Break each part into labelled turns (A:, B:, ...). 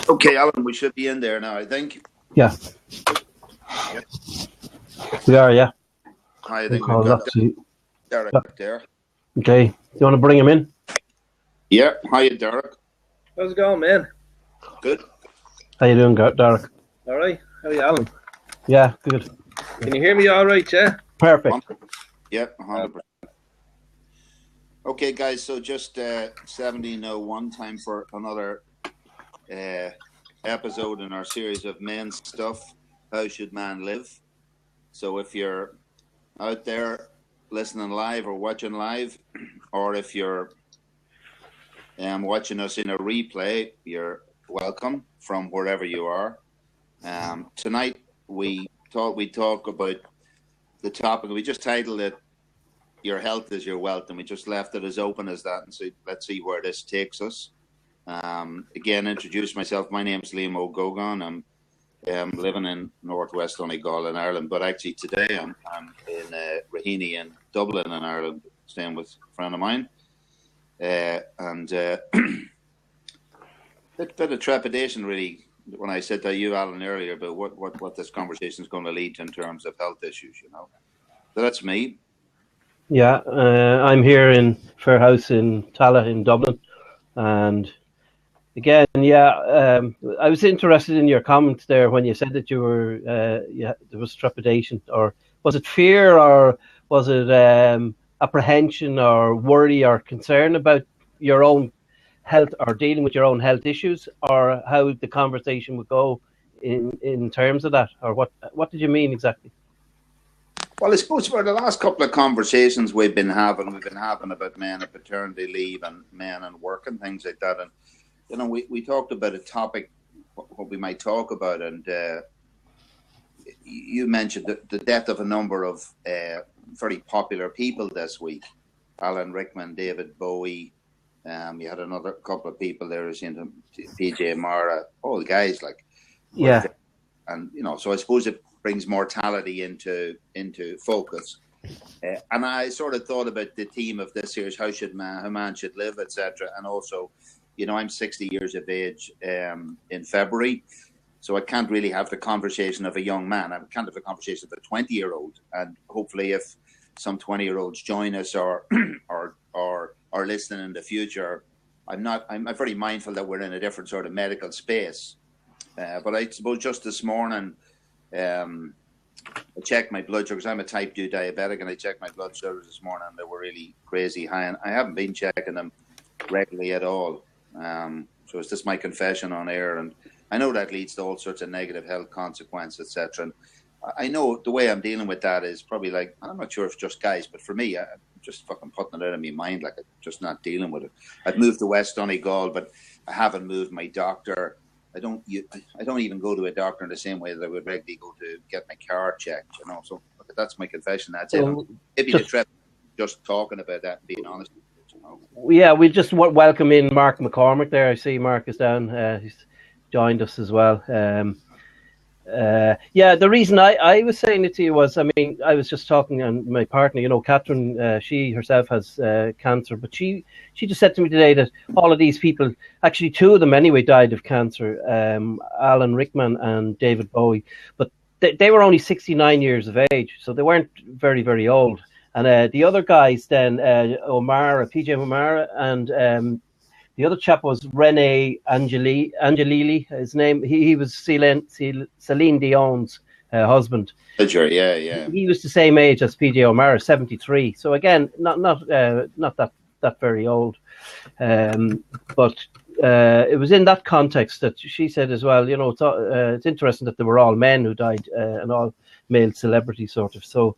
A: Okay, Alan, we should be in there now, I think.
B: Yeah.
A: Yep.
B: We are, yeah.
A: I think we've got Derek there.
B: Okay. Do you want to bring him in?
A: Yeah. Hiya, Derek.
C: How's it going, man?
A: Good.
B: How you doing, Derek?
C: All right. How are you, Alan?
B: Yeah, good.
C: Can you hear me all right, yeah?
B: Perfect.
A: Yep, 100%. Okay, guys, so just 17:01, time for another episode in our series of Menstuff, How Should Man Live? So if you're out there listening live or watching live, or if you're watching us in a replay, you're welcome from wherever you are. Tonight we thought we'd talk about the topic. We just titled it "Your Health is Your Wealth," and we just left it as open as that, and so let's see where this takes us. Again, introduce myself. My name's Liam O'Gogan. I'm living in northwest Donegal in Ireland, but actually today I'm in Raheny in Dublin in Ireland, staying with a friend of mine. And bit of trepidation really when I said to you, Alan, earlier about what this conversation is going to lead to in terms of health issues, you know. So that's me.
B: Yeah, I'm here in Fair House in Tallaght in Dublin, and again, I was interested in your comments there when you said that you were there was trepidation, or was it fear, or was it apprehension, or worry, or concern about your own health, or dealing with your own health issues, or how the conversation would go in terms of that, or what did you mean exactly?
A: Well, I suppose for the last couple of conversations we've been having about men and paternity leave and men and work and things like that, and you know, we talked about a topic, what we might talk about, and you mentioned the death of a number of very popular people this week. Alan Rickman, David Bowie, you had another couple of people there, PJ Mara, all the guys like.
B: Yeah.
A: And, you know, so I suppose it brings mortality into focus. And I sort of thought about the theme of this series, how man should live, etc. And also, you know, I'm 60 years of age in February, so I can't really have the conversation of a young man. I can't have the conversation of a 20-year-old. And hopefully, if some 20-year-olds join us or are listening in the future, I'm very mindful that we're in a different sort of medical space. But I suppose just this morning, I checked my blood sugars. I'm a type 2 diabetic, and I checked my blood sugars this morning, and they were really crazy high. And I haven't been checking them regularly at all. So it's just my confession on air, and I know that leads to all sorts of negative health consequences, etc. And I know the way I'm dealing with that is probably like, I'm not sure if just guys, but for me, I'm just fucking putting it out of my mind, like I'm just not dealing with it. I've moved to West Donegal, but I haven't moved my doctor. I don't even go to a doctor in the same way that I would regularly go to get my car checked, you know. So that's my confession. That's it. Maybe the trip, just talking about that and being honest.
B: Yeah, we just welcome in Mark McCormack there. I see Mark is down. He's joined us as well. The reason I was saying it to you was, I mean, I was just talking, and my partner, you know, Catherine, she herself has cancer, but she just said to me today that all of these people, actually two of them anyway, died of cancer, Alan Rickman and David Bowie, but they were only 69 years of age, so they weren't very, very old. And the other guys then, PJ O'Mara, and the other chap was Rene Angelili, his name. He was Celine Dion's husband.
A: Sure, yeah.
B: He was the same age as PJ O'Mara, 73. So again, not that very old. But it was in that context that she said as well, you know, it's interesting that they were all men who died and all male celebrities sort of. So,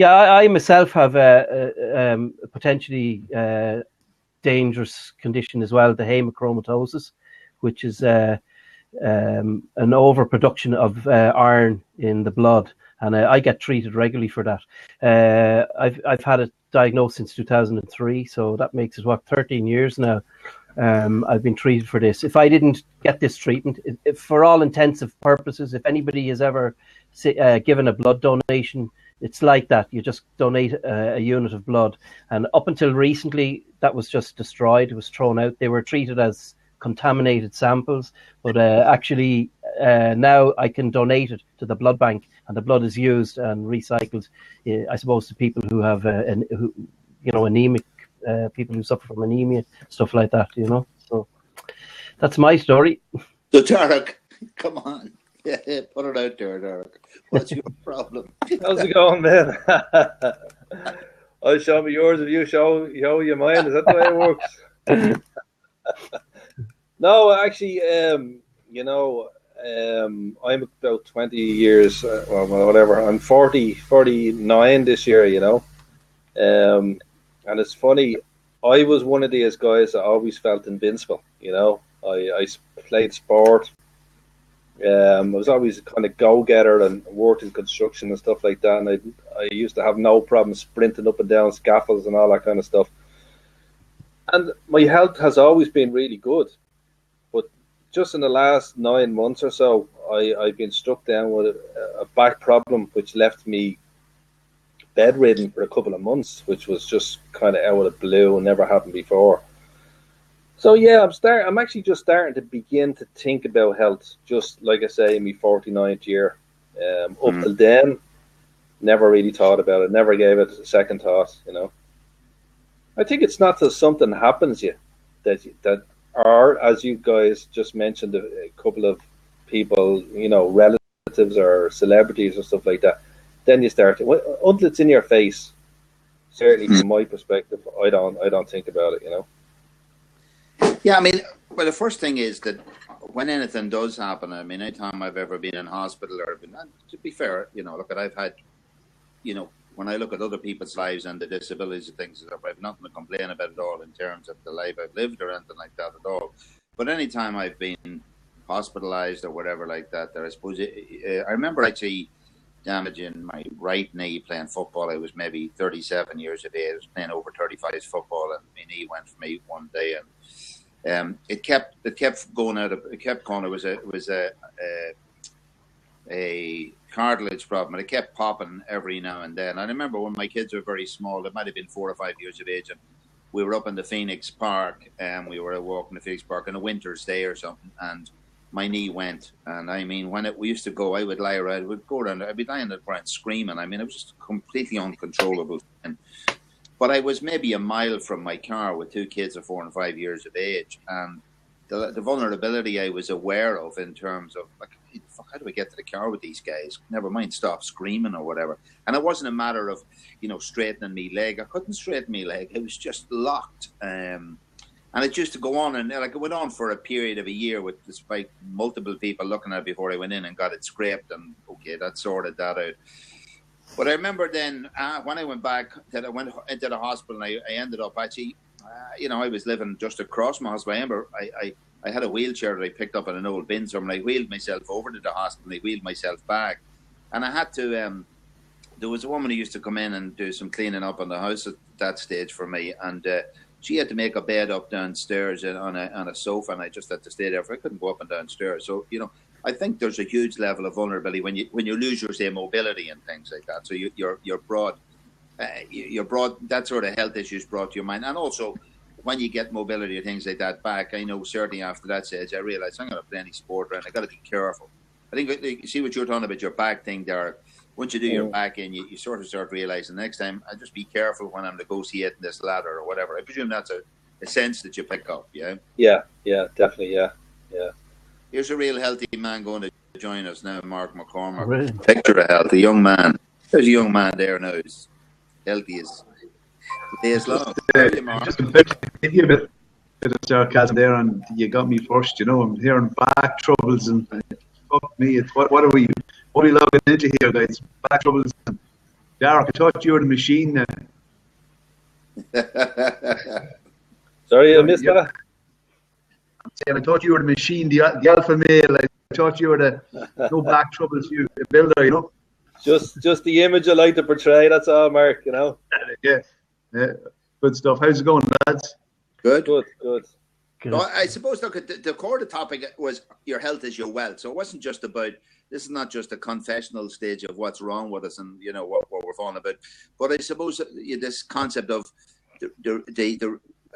B: I myself have a potentially dangerous condition as well, the hemochromatosis, which is an overproduction of iron in the blood, and I get treated regularly for that. I've had it diagnosed since 2003, so that makes it 13 years now. I've been treated for this. If I didn't get this treatment, if for all intensive purposes, if anybody has ever given a blood donation, it's like that. You just donate a unit of blood. And up until recently, that was just destroyed. It was thrown out. They were treated as contaminated samples. But actually, now I can donate it to the blood bank, and the blood is used and recycled. I suppose to people who have anemic, people who suffer from anemia, stuff like that. So that's my story.
A: So Derek, come on, put it out there, Derek. What's your problem?
C: How's it going, man? I'll show me yours if you show you mine. Is that the way it works? No, actually, I'm about 20 years, whatever. I'm 49 this year, and it's funny. I was one of these guys that always felt invincible, I played sport. I was always kind of go-getter and worked in construction and stuff like that, and I used to have no problem sprinting up and down scaffolds and all that kind of stuff. And my health has always been really good. But just in the last 9 months or so, I've been struck down with a back problem, which left me bedridden for a couple of months, which was just kind of out of the blue and never happened before. So yeah, I'm actually just starting to begin to think about health, just like I say, in my 49th year. Up till then, never really thought about it, never gave it a second thought, I think it's not till something happens to you that are, as you guys just mentioned, a couple of people, relatives or celebrities or stuff like that, then you start to, until it's in your face, certainly from my perspective, I don't think about it,
A: Yeah, I mean, well, the first thing is that when anything does happen, I mean, anytime I've ever been in hospital or been, to be fair, look, I've had, when I look at other people's lives and the disabilities and things, I've nothing to complain about at all in terms of the life I've lived or anything like that at all. But anytime I've been hospitalized or whatever like that, I suppose, I remember actually damaging my right knee playing football. I was maybe 37 years of age, I was playing over 35 football, and my knee went for me one day, and it kept going out. It kept going. It was a cartilage problem, and it kept popping every now and then. I remember when my kids were very small, they might have been 4 or 5 years of age, and we were up in the Phoenix Park, and we were walking the Phoenix Park on a winter's day or something, and my knee went. And I mean, when we used to go, I would lie around, I'd be lying on the ground screaming. I mean, it was just completely uncontrollable. But I was maybe a mile from my car with 2 kids of 4 and 5 years of age, and the vulnerability I was aware of in terms of, like, how do I get to the car with these guys? Never mind stop screaming or whatever. And it wasn't a matter of, straightening me leg. I couldn't straighten me leg. It was just locked. And it used to go on, and it went on for a period of a year, despite multiple people looking at it before I went in and got it scraped, and okay, that sorted that out. But I remember then when I went back, that I went into the hospital, and I ended up actually, I was living just across my hospital. I remember I had a wheelchair that I picked up in an old bin somewhere, and I wheeled myself over to the hospital, and I wheeled myself back. And I had to, there was a woman who used to come in and do some cleaning up on the house at that stage for me, and she had to make a bed up downstairs on a sofa, and I just had to stay there, for I couldn't go up and downstairs. So, I think there's a huge level of vulnerability when you lose your, say, mobility and things like that. So you're broad, that sort of health issues brought to your mind. And also, when you get mobility or things like that back, I know certainly after that stage, I realised I'm going to play any sport around. I got to be careful. I think you see what you're talking about, your back thing there. Once you do your back in, you sort of start realising next time, I'll just be careful when I'm negotiating this ladder or whatever. I presume that's a sense that you pick up, yeah?
C: Yeah, definitely, yeah.
A: Here's a real healthy man going to join us now, Mark McCormack.
B: Really?
A: Picture a healthy young man. There's a young man there now who's healthy as the day is long.
D: Just give you a bit of sarcasm there, and you got me first. I'm hearing back troubles, and fuck me. What are we logging into here, guys? Back troubles. Derek, I thought you were the machine.
C: Sorry, I missed that.
D: I'm saying I thought you were the machine, the alpha male. I thought you were the no back troubles, you the builder.
C: Just the image I like to portray. That's all, Mark.
D: Yeah. Good stuff. How's it going, lads?
A: Good.
B: Well,
A: I suppose, look, the core of the topic was your health is your wealth. So it wasn't just about, this is not just a confessional stage of what's wrong with us and, what we're falling about. But I suppose this concept of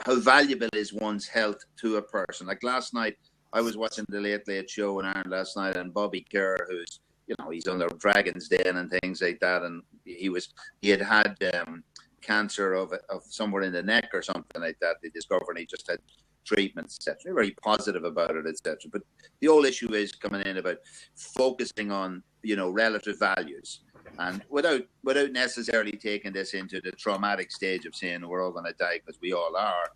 A: how valuable is one's health to a person. Like last night, I was watching the Late Late Show in Ireland last night, and Bobby Kerr, who's, you know, he's on the Dragon's Den and things like that, and he had cancer of somewhere in the neck or something like that. They discovered, and he just had treatments, etc. They're very positive about it, etc. But the whole issue is coming in about focusing on, you know, relative values, and without necessarily taking this into the traumatic stage of saying we're all going to die, because we all are.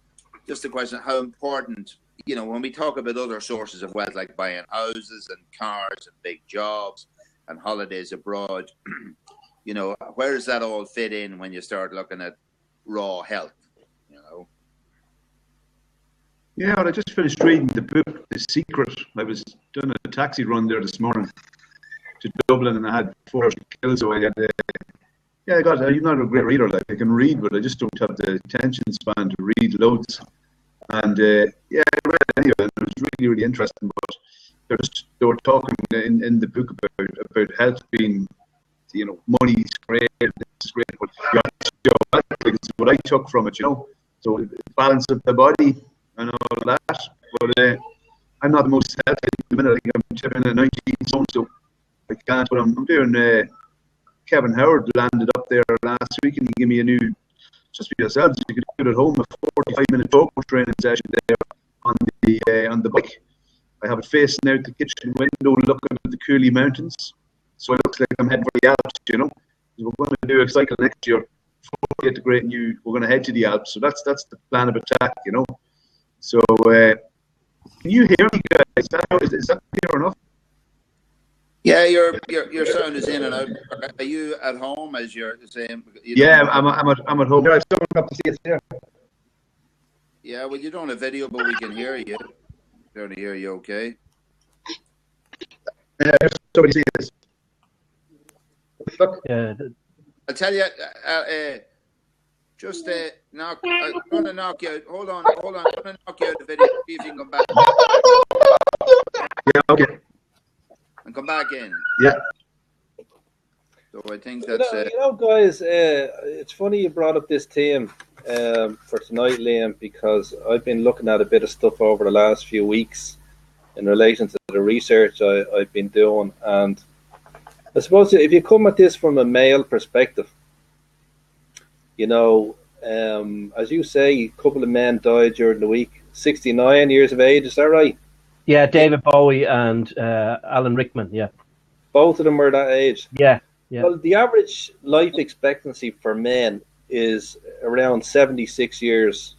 A: Just the question of how important, you know, when we talk about other sources of wealth like buying houses and cars and big jobs and holidays abroad, you know, where does that all fit in when you start looking at raw health, you know?
D: Yeah, well, I just finished reading the book, The Secret. I was doing a taxi run there this morning to Dublin, and I had 4 hours to kill, so I had, yeah, I'm not a great reader. Like, I can read, but I just don't have the attention span to read loads. And yeah, I read it anyway, and it was really, really interesting. But they were talking in the book about health being, you know, money's great, this is great, but you have to show health. It's what I took from it, you know. So balance of the body and all that. But I'm not the most healthy at the minute. I think I'm tipping at 19 stone, so I can't. But I'm doing. Kevin Howard landed up there last week, and he gave me a new. Just for yourselves, you could do it at home, a 45-minute vocal training session there on the bike. I have it facing out the kitchen window, looking at the Cooley Mountains. So it looks like I'm heading for the Alps, you know. We're going to do a cycle next year. Before we get to great new, we're going to head to the Alps. So that's the plan of attack, you know. So can you hear me, guys? Is that clear enough?
A: Yeah, your sound is in and out. Are you at home as you're saying?
D: Yeah, I'm at home. I still don't have to see it there.
A: Yeah, well, you don't have video, but we can hear you. We're going to hear you okay.
D: Yeah, somebody see this.
B: Yeah.
A: I'll tell you, just knock. I'm going to knock you out. Hold on. I'm going to knock you out of the video. See if you can come back.
D: Yeah, okay.
A: And come back in.
D: Yeah.
A: So I think that's
C: you know, guys, it's funny you brought up this theme for tonight, Liam, because I've been looking at a bit of stuff over the last few weeks in relation to the research I've been doing. And I suppose if you come at this from a male perspective, you know, as you say, a couple of men died during the week, 69 years of age, is that right?
B: Yeah, David Bowie and Alan Rickman, yeah.
C: Both of them were that age.
B: Yeah, yeah.
C: Well, the average life expectancy for men is around 76 years.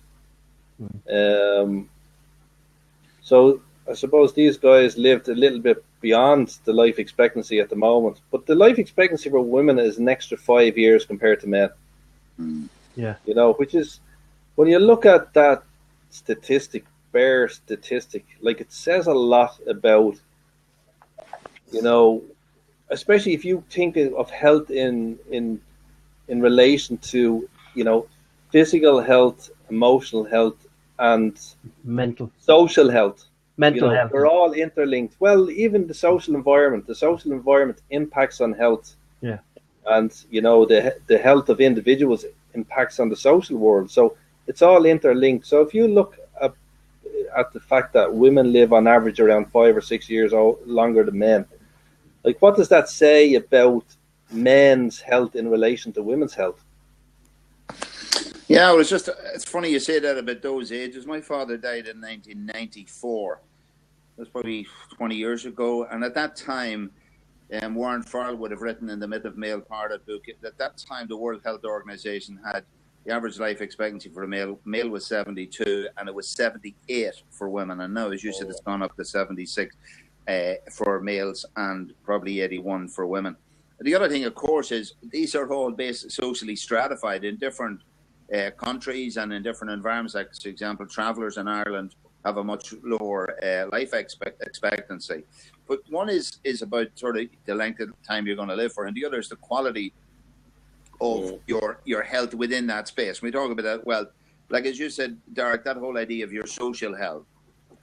C: So I suppose these guys lived a little bit beyond the life expectancy at the moment. But the life expectancy for women is an extra 5 years compared to men.
B: Yeah.
C: You know, which is, when you look at that statistic, bare statistic, like, it says a lot about, you know, especially if you think of health in relation to, you know, physical health, emotional health, and
B: mental,
C: social health.
B: Mental health.
C: They're all interlinked. Well, even the social environment impacts on health.
B: Yeah.
C: And, you know, the health of individuals impacts on the social world. So it's all interlinked. So if you look at the fact that women live on average around 5 or 6 years longer than men, like, what does that say about men's health in relation to women's health?
A: Yeah, well, it's funny you say that about those ages. My father died in 1994. That's probably 20 years ago. And at that time, Warren Farrell would have written in the Myth of Male Parted book, at that time the World Health Organization had the average life expectancy for a male was 72, and it was 78 for women. And now, as you said, it's gone up to 76 for males and probably 81 for women. The other thing, of course, is these are all socially stratified in different countries and in different environments. Like, for example, travellers in Ireland have a much lower life expectancy. But one is about sort of the length of time you're going to live for, and the other is the quality of your health within that space. When we talk about that, well, like as you said, Derek, that whole idea of your social health.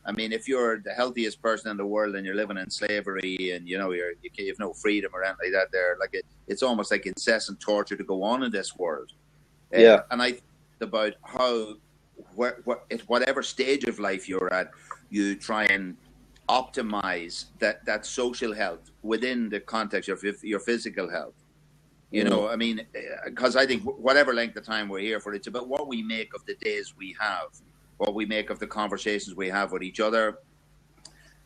A: I mean, if you're the healthiest person in the world and you're living in slavery and, you know, you have no freedom or anything like that, there, like it's almost like incessant torture to go on in this world.
C: Yeah.
A: And I think about at whatever stage of life you're at, you try and optimize that social health within the context of your physical health. You know, I mean, because I think whatever length of time we're here for, it's about what we make of the days we have, what we make of the conversations we have with each other,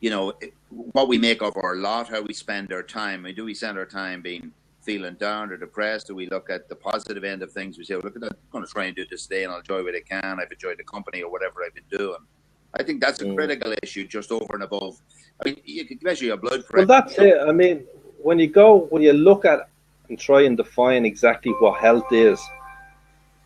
A: you know, what we make of our lot, how we spend our time. I mean, do we spend our time feeling down or depressed? Do we look at the positive end of things? We say, well, look at that, I'm going to try and do this today and I'll enjoy what I can. I've enjoyed the company or whatever I've been doing. I think that's a critical issue just over and above. I mean, you can measure your blood pressure.
C: Well, that's it. I mean, when you look at and try and define exactly what health is,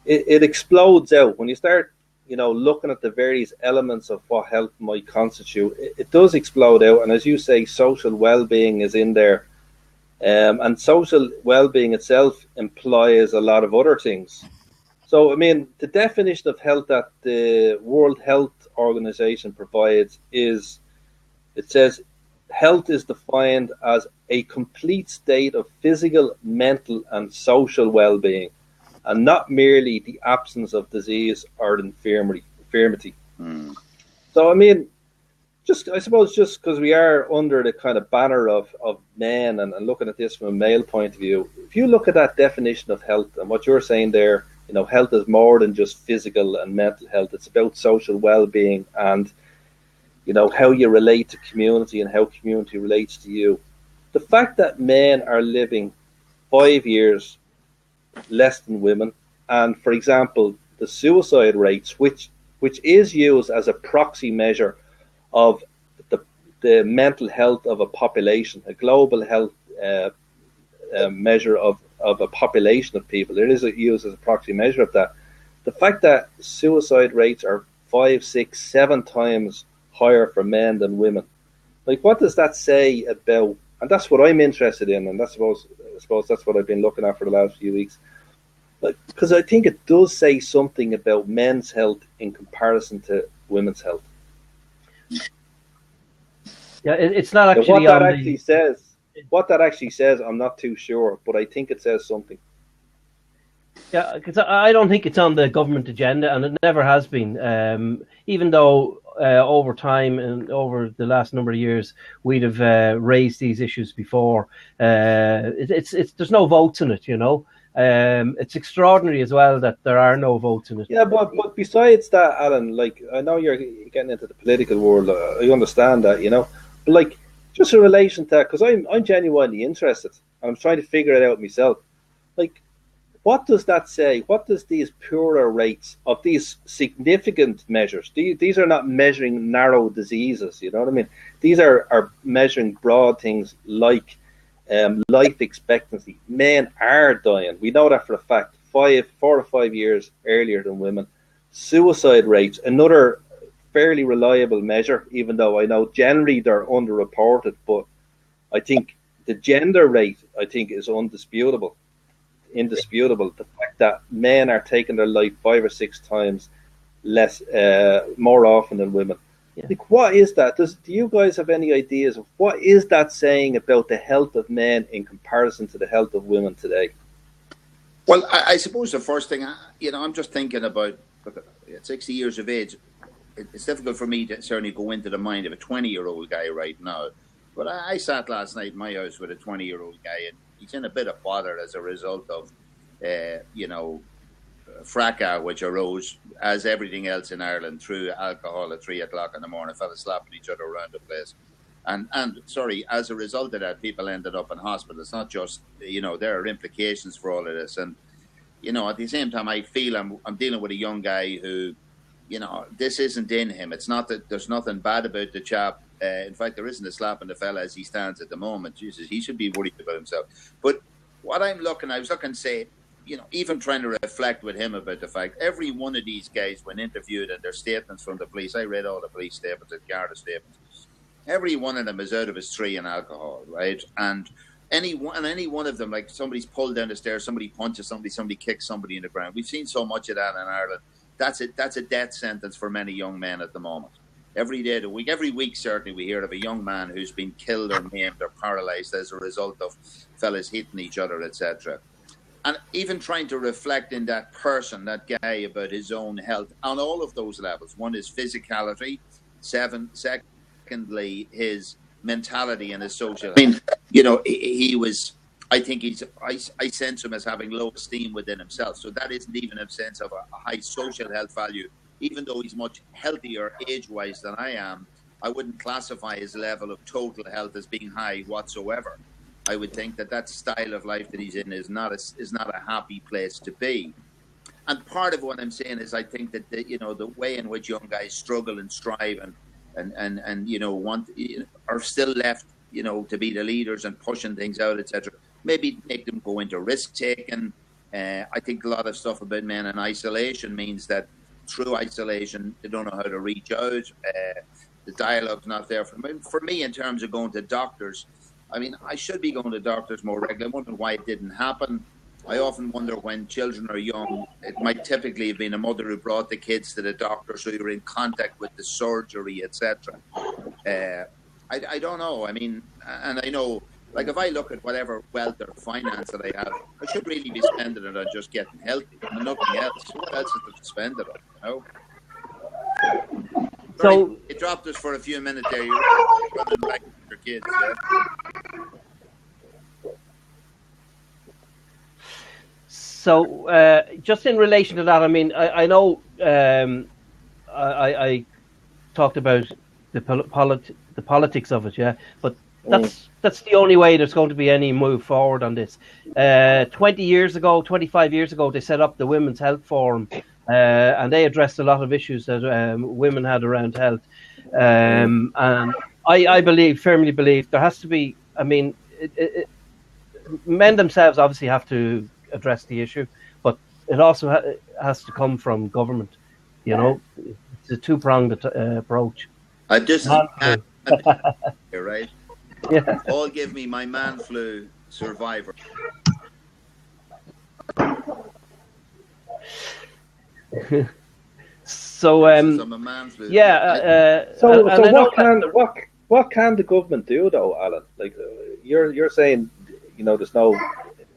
C: it explodes out. When you start, you know, looking at the various elements of what health might constitute, it does explode out. And as you say, social well-being is in there. And social well-being itself implies a lot of other things. So, I mean, the definition of health that the World Health Organization provides is, it says, health is defined as a complete state of physical, mental, and social well-being, and not merely the absence of disease or infirmity. So, I mean, I suppose just because we are under the kind of banner of men and looking at this from a male point of view, if you look at that definition of health and what you're saying there, you know, health is more than just physical and mental health. It's about social well-being and, you know, how you relate to community and how community relates to you. The fact that men are living 5 years less than women, and, for example, the suicide rates, which is used as a proxy measure of the mental health of a population, a global health measure of a population of people. It is used as a proxy measure of that. The fact that suicide rates are 5, 6, 7 times higher for men than women, like, what does that say about? And that's what I'm interested in, and that's I suppose that's what I've been looking at for the last few weeks. Like, because I think it does say something about men's health in comparison to women's health.
B: Yeah, it's not actually
C: what that actually says, I'm not too sure, but I think it says something.
B: Yeah, because I don't think it's on the government agenda, and it never has been. Even though over time and over the last number of years we'd have raised these issues before, there's no votes in it, you know. It's extraordinary as well that there are no votes in it.
C: Yeah, but besides that, Alan, like, I know you're getting into the political world. I understand that, you know, but like, just in relation to that, because I'm genuinely interested, and I'm trying to figure it out myself. Like, what does that say? What does these purer rates of these significant measures? These are not measuring narrow diseases, you know what I mean? These are measuring broad things like life expectancy. Men are dying. We know that for a fact. 4 to 5 years earlier than women. Suicide rates, another fairly reliable measure, even though I know generally they're underreported, but I think the gender rate, I think, is indisputable. The fact that men are taking their life 5 or 6 times less, more often than women. Yeah. Like, what is that? Do you guys have any ideas of what is that saying about the health of men in comparison to the health of women today?
A: Well, I suppose the first thing, I'm just thinking about, at 60 years of age, it's difficult for me to certainly go into the mind of a 20-year-old guy right now. But I sat last night in my house with a 20-year-old guy, and he's in a bit of bother as a result of, fracas which arose, as everything else in Ireland, through alcohol at 3 o'clock in the morning, fellas slapping each other around the place. And as a result of that, people ended up in hospital. It's not just, there are implications for all of this. And, at the same time, I feel I'm dealing with a young guy who, this isn't in him. It's not that there's nothing bad about the chap. In fact, there isn't a slap in the fella as he stands at the moment. Jesus, he should be worried about himself. But what I was looking to say, even trying to reflect with him about the fact, every one of these guys, when interviewed and their statements from the police, I read all the police statements, the Garda statements, every one of them is out of his tree in alcohol, right? And any one of them, like, somebody's pulled down the stairs, somebody punches somebody kicks somebody in the ground. We've seen so much of that in Ireland. That's a death sentence for many young men at the moment. Every day of the week, every week, certainly, we hear of a young man who's been killed or maimed or paralysed as a result of fellas hitting each other, etc. And even trying to reflect in that person, that guy, about his own health on all of those levels. One is physicality. Secondly, his mentality and his social. I mean, you know, he was. I think I sense him as having low esteem within himself. So that isn't even a sense of a high social health value. Even though he's much healthier age-wise than I am, I wouldn't classify his level of total health as being high whatsoever. I would think that style of life that he's in is not a happy place to be. And part of what I'm saying is I think that the way in which young guys struggle and strive and you know are still left to be the leaders and pushing things out, etc. Maybe make them go into risk taking. I think a lot of stuff about men in isolation means that through isolation they don't know how to reach out. The dialogue's not there for me in terms of going to doctors. I mean, I should be going to doctors more regularly. I wonder why it didn't happen. I often wonder when children are young, it might typically have been a mother who brought the kids to the doctor, so you're in contact with the surgery, etc. I don't know. I mean, and I know, like, if I look at whatever wealth or finance that I have, I should really be spending it on just getting healthy and nothing else. What else is to spend it on, So it dropped us for a few minutes there. You're running back with your kids, yeah?
B: So just in relation to that, I mean, I know I talked about the politics of it, yeah, but that's the only way there's going to be any move forward on this. 25 years ago, they set up the Women's Health Forum, and they addressed a lot of issues that women had around health. And I firmly believe there has to be. I mean, men themselves obviously have to address the issue, but it also has to come from government. You know, it's a two-pronged approach.
A: I just right.
B: Yeah.
A: All give me my man flu survivor.
B: So
A: I'm a man flu.
B: Yeah.
C: So what can the government do though, Alan? Like you're saying, there's no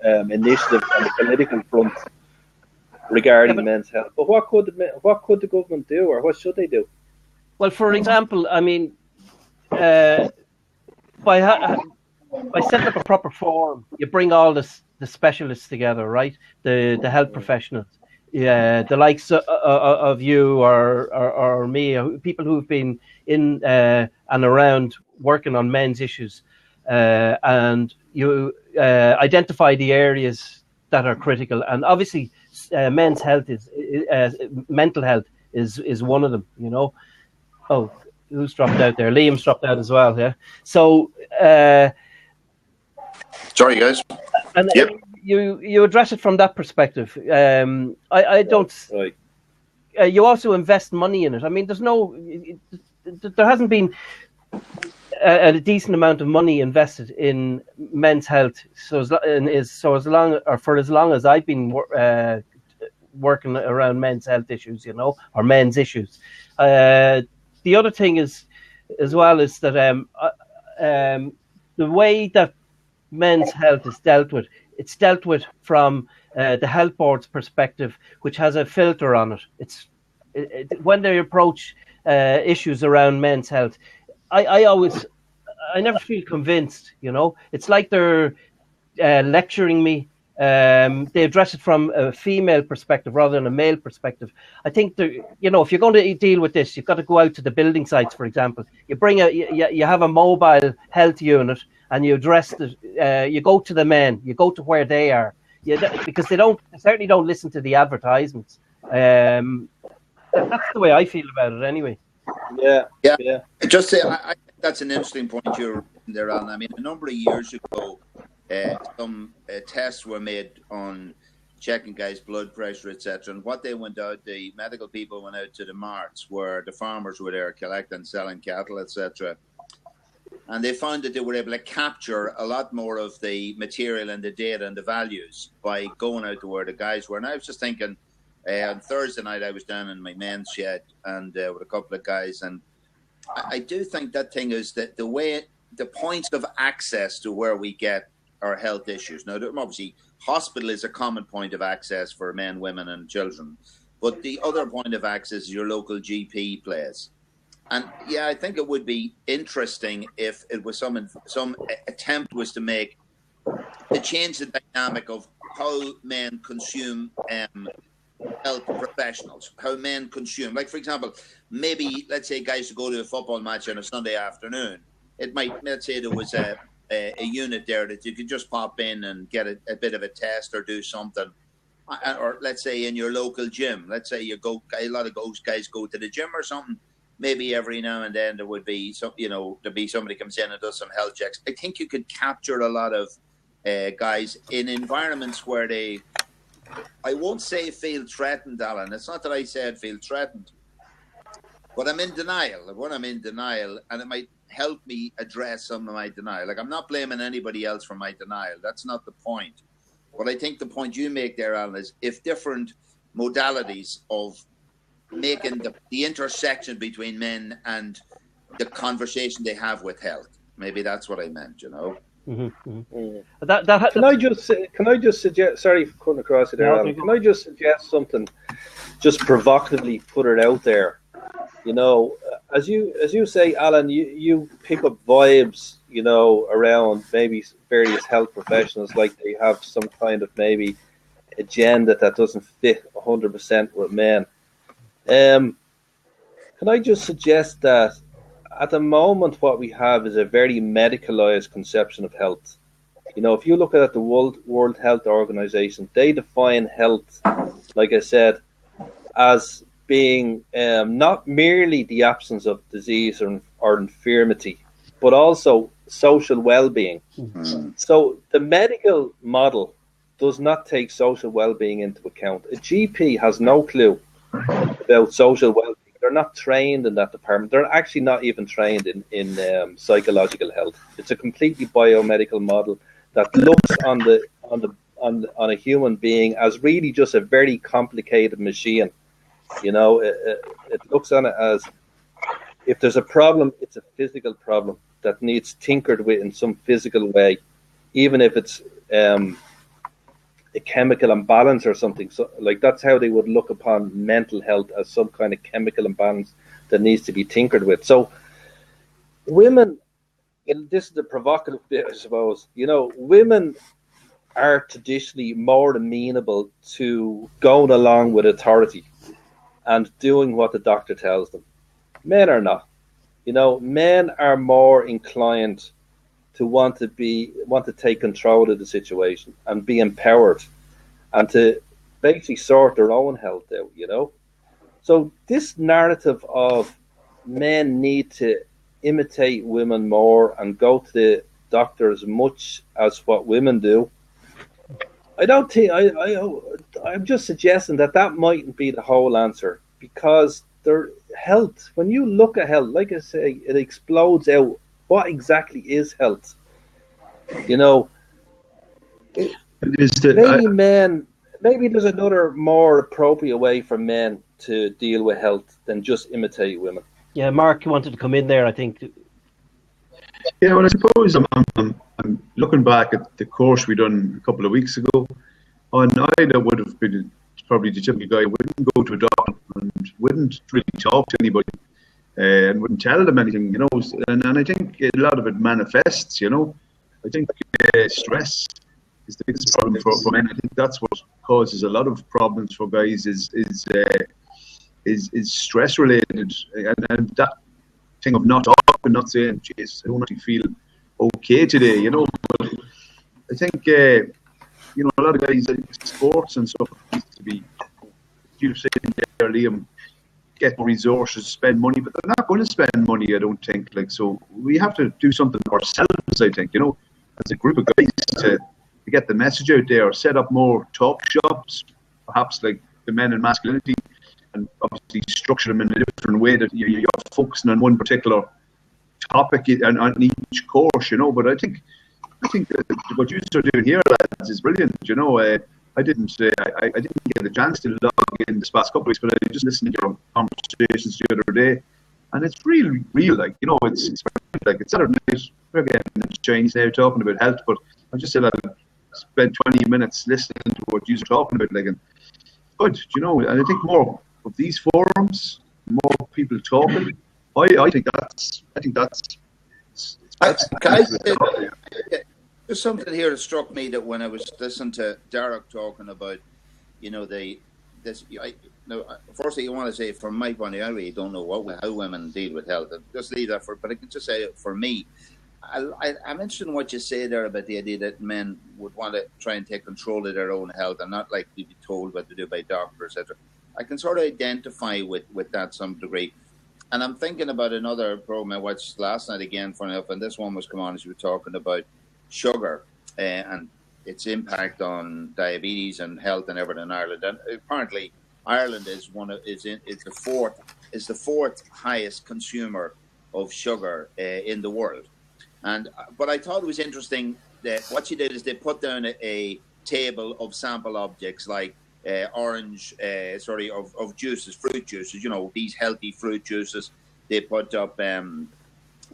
C: initiative on the political front regarding men's health. But what could the government do, or what should they do?
B: Well, for example, I mean, by setting up a proper forum, you bring all the specialists together, right? The health professionals, the likes of you or me, people who've been in and around working on men's issues, and you identify the areas that are critical. And obviously, men's health mental health is one of them. Oh, who's dropped out there? Liam's dropped out as well. Yeah. So.
A: Sorry, guys.
B: And
A: yep.
B: You address it from that perspective. I don't.
C: Right.
B: You also invest money in it. I mean, there hasn't been a decent amount of money invested in men's health. For as long as I've been working around men's health issues, or men's issues. The other thing is, as well, is that the way that men's health is dealt with, it's dealt with from the health board's perspective, which has a filter on it. When they approach issues around men's health, I never feel convinced. It's like they're lecturing me. They address it from a female perspective rather than a male perspective. I think if you're going to deal with this, you've got to go out to the building sites, for example. You have a mobile health unit, and you address you go to the men, you go to where they are, because they certainly don't listen to the advertisements. That's the way I feel about it, anyway.
C: Yeah.
A: Just say, I think that's an interesting point you're there, Alan. I mean, a number of years ago, some tests were made on checking guys' blood pressure, etc. And what they went out, the medical people went out to the marts where the farmers were there collecting, selling cattle, etc. And they found that they were able to capture a lot more of the material and the data and the values by going out to where the guys were. And I was just thinking, on Thursday night, I was down in my men's shed and with a couple of guys. And I do think that thing is that the points of access to where we get our health issues. Now, they're obviously hospital is a common point of access for men, women, and children. But the other point of access is your local GP place. And yeah, I think it would be interesting if it was some attempt was to change the dynamic of how men consume health professionals, how men consume. Like, for example, maybe, let's say guys who go to a football match on a Sunday afternoon, let's say there was a unit there that you could just pop in and get a bit of a test or do something. Or let's say in your local gym, let's say a lot of those guys go to the gym or something. Maybe every now and then there would be there'd be somebody comes in and does some health checks. I think you could capture a lot of guys in environments where they, I won't say feel threatened, Alan. It's not that I said feel threatened, but I'm in denial. When I'm in denial, and it might help me address some of my denial. Like, I'm not blaming anybody else for my denial. That's not the point. But I think the point you make there, Alan, is if different modalities of making the intersection between men and the conversation they have with health. Maybe that's what I meant,
B: Mm-hmm.
C: Can I just suggest? Sorry for cutting across it there, Alan. Can I just suggest something? Just provocatively put it out there. As you say, Alan, you pick up vibes, around maybe various health professionals, like they have some kind of maybe agenda that doesn't fit 100% with men. Can I just suggest that at the moment what we have is a very medicalized conception of health. If you look at the World Health Organization, they define health, like I said, as being not merely the absence of disease or infirmity, but also social well-being. Mm-hmm. So the medical model does not take social well-being into account. A GP has no clue about social well-being. They're not trained in that department. They're actually not even trained in psychological health. It's a completely biomedical model that looks on a human being as really just a very complicated machine. It looks on it as if there's a problem, it's a physical problem that needs tinkered with in some physical way, even if it's a chemical imbalance or something. So, like, that's how they would look upon mental health, as some kind of chemical imbalance that needs to be tinkered with. So women, and this is the provocative bit, I suppose, women are traditionally more amenable to going along with authority and doing what the doctor tells them. Men are not. Men are more inclined to want to take control of the situation and be empowered and to basically sort their own health out, So this narrative of men need to imitate women more and go to the doctor as much as what women do, I don't think, I'm just suggesting that mightn't be the whole answer, because their health, when you look at health, like I say, it explodes out. What exactly is health? Maybe there's another more appropriate way for men to deal with health than just imitate women.
B: Yeah, Mark, you wanted to come in there, I think.
D: Yeah, well, I suppose I'm looking back at the course we done a couple of weeks ago. And I would have been probably the typical guy who wouldn't go to a doctor and wouldn't really talk to anybody. And wouldn't tell them anything, and I think a lot of it manifests, I think stress is the biggest problem for men. I think that's what causes a lot of problems for guys is stress related, and that thing of not up and not saying, "Jeez, I don't actually feel okay today," But I think a lot of guys in sports and stuff used to be, you're saying there, Liam, get more resources, spend money, but they're not going to spend money, I don't think. So we have to do something ourselves, I think, as a group of guys to get the message out there, set up more talk shops, perhaps like the Men and Masculinity, and obviously structure them in a different way that you're focusing on one particular topic on each course, But I think that what you're doing here, lads, is brilliant. I didn't get a chance to log in this past couple of weeks, but I just listened to your conversations the other day, and it's really real. It's like it's Saturday night. We're getting the Chinese now talking about health, but I just said spend 20 minutes listening to what you're talking about. Like, and good, you know, and I think more of these forums, more people talking. I think that's.
A: There's something here that struck me that when I was listening to Derek talking about, you know, firstly, you want to say from my point of view, I really don't know how women deal with health. Just leave that but I can just say for me, I'm interested in what you say there about the idea that men would want to try and take control of their own health and not like to be told what to do by doctors, etc. I can sort of identify with that to some degree. And I'm thinking about another program I watched last night again, funny enough, and this one was come on as you were talking about sugar and its impact on diabetes and health and everything in Ireland. And apparently, Ireland is the fourth highest consumer of sugar in the world. But I thought it was interesting that what you did is they put down a table of sample objects like of juices, fruit juices, you know, these healthy fruit juices. They put up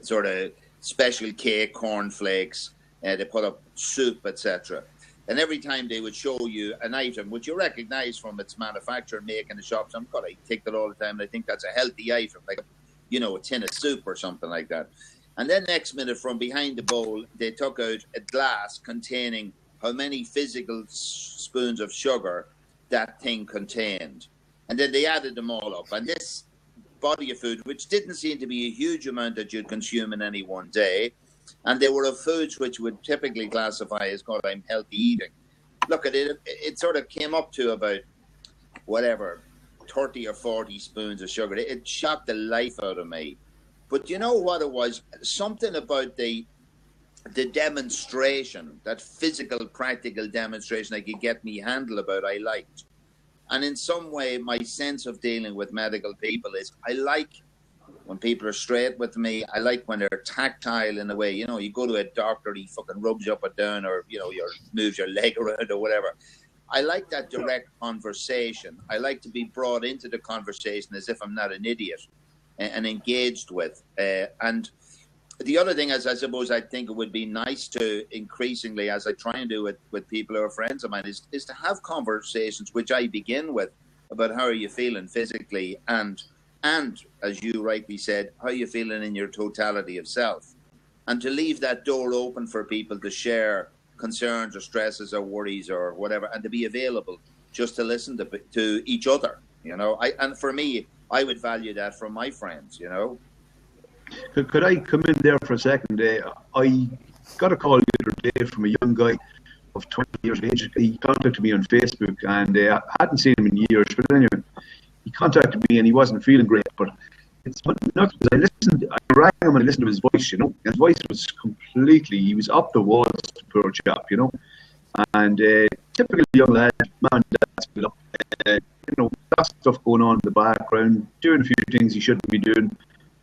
A: sort of special cake, cornflakes, they put up soup, etc. And every time they would show you an item, which you recognize from its manufacturer and make in the shops, I take that all the time, and I think that's a healthy item, like, you know, a tin of soup or something like that. And then next minute, from behind the bowl, they took out a glass containing how many physical spoons of sugar that thing contained. And then they added them all up. And this body of food, which didn't seem to be a huge amount that you'd consume in any one day, and they were of foods which would typically classify as called healthy eating. Look at it, it sort of came up to about, 30 or 40 spoons of sugar. It shocked the life out of me. But you know what it was? Something about the demonstration, that physical, practical demonstration I could get me handle about, I liked. And in some way, my sense of dealing with medical people is I like when people are straight with me. I like when they're tactile in a way. You know, you go to a doctor, he fucking rubs you up and down, or, you know, moves your leg around or whatever. I like that direct conversation. I like to be brought into the conversation as if I'm not an idiot and engaged with. And the other thing is, I suppose I think it would be nice to increasingly, as I try and do with people who are friends of mine, is to have conversations, which I begin with, about how are you feeling physically and as you rightly said, how are you feeling in your totality of self, and to leave that door open for people to share concerns or stresses or worries or whatever, and to be available just to listen to each other. You know, and for me, I would value that from my friends. You know.
D: Could I come in there for a second? I got a call the other day from a young guy of 20 years of age. He contacted me on Facebook, and I hadn't seen him in years. But anyway, he contacted me, and he wasn't feeling great. But it's not because I rang him and I listened to his voice. You know, his voice was he was up the walls, poor chap. You know, and typical young lad, man, that's you know, got stuff going on in the background, doing a few things he shouldn't be doing,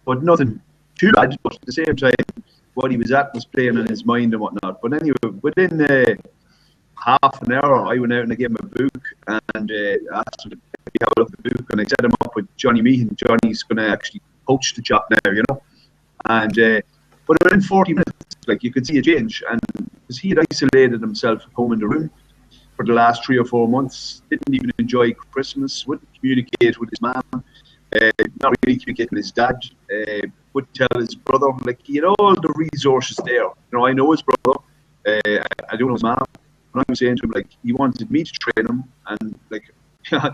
D: but nothing too bad. But at the same time, what he was at was playing in his mind and whatnot. But anyway, within half an hour, I went out and I gave him a book and asked him to have a look at the book, and I set him up with Johnny Meehan. Johnny's going to actually coach the chap now, you know. And but within 40 minutes, like, you could see a change, and because he had isolated himself at home in the room for the last 3 or 4 months, didn't even enjoy Christmas, wouldn't communicate with his mom, not really communicate with his dad, wouldn't tell his brother. Like, he had all the resources there. You know, I know his brother, I don't know his mom. And I was saying to him, like, he wanted me to train him, and like, I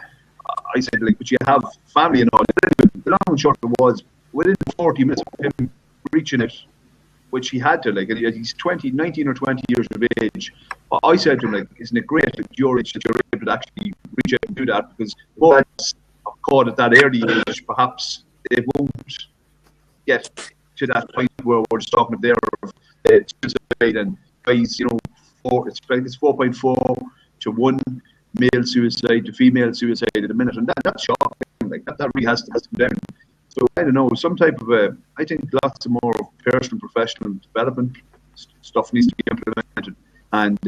D: said, like, but you have family and all. The long and short of it was, within 40 minutes of him reaching it, which he had to, like, he's 19 or 20 years of age. I said to him, like, isn't it great at your age that you're able to actually reach out and do that? Because boys are caught at that early age, perhaps they won't get to that point where we're just talking there of suicide and guys, you know, it's 4.4 to 1 male suicide to female suicide at a minute, and that's shocking. Like, that really has to come down. So I don't know, some type of I think lots of more personal, professional development stuff needs to be implemented. And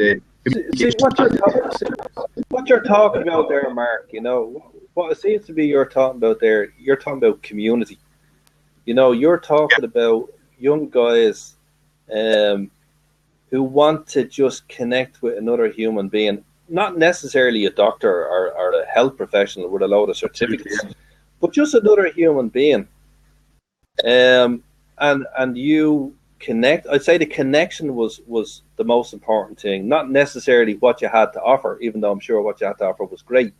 C: what you're talking about there, Mark, you know, what it seems to be you're talking about there, you're talking about community. You know, you're talking about young guys who want to just connect with another human being, not necessarily a doctor or a health professional with a load of certificates, but just another human being. And you connect. I'd say the connection was the most important thing, not necessarily what you had to offer, even though I'm sure what you had to offer was great.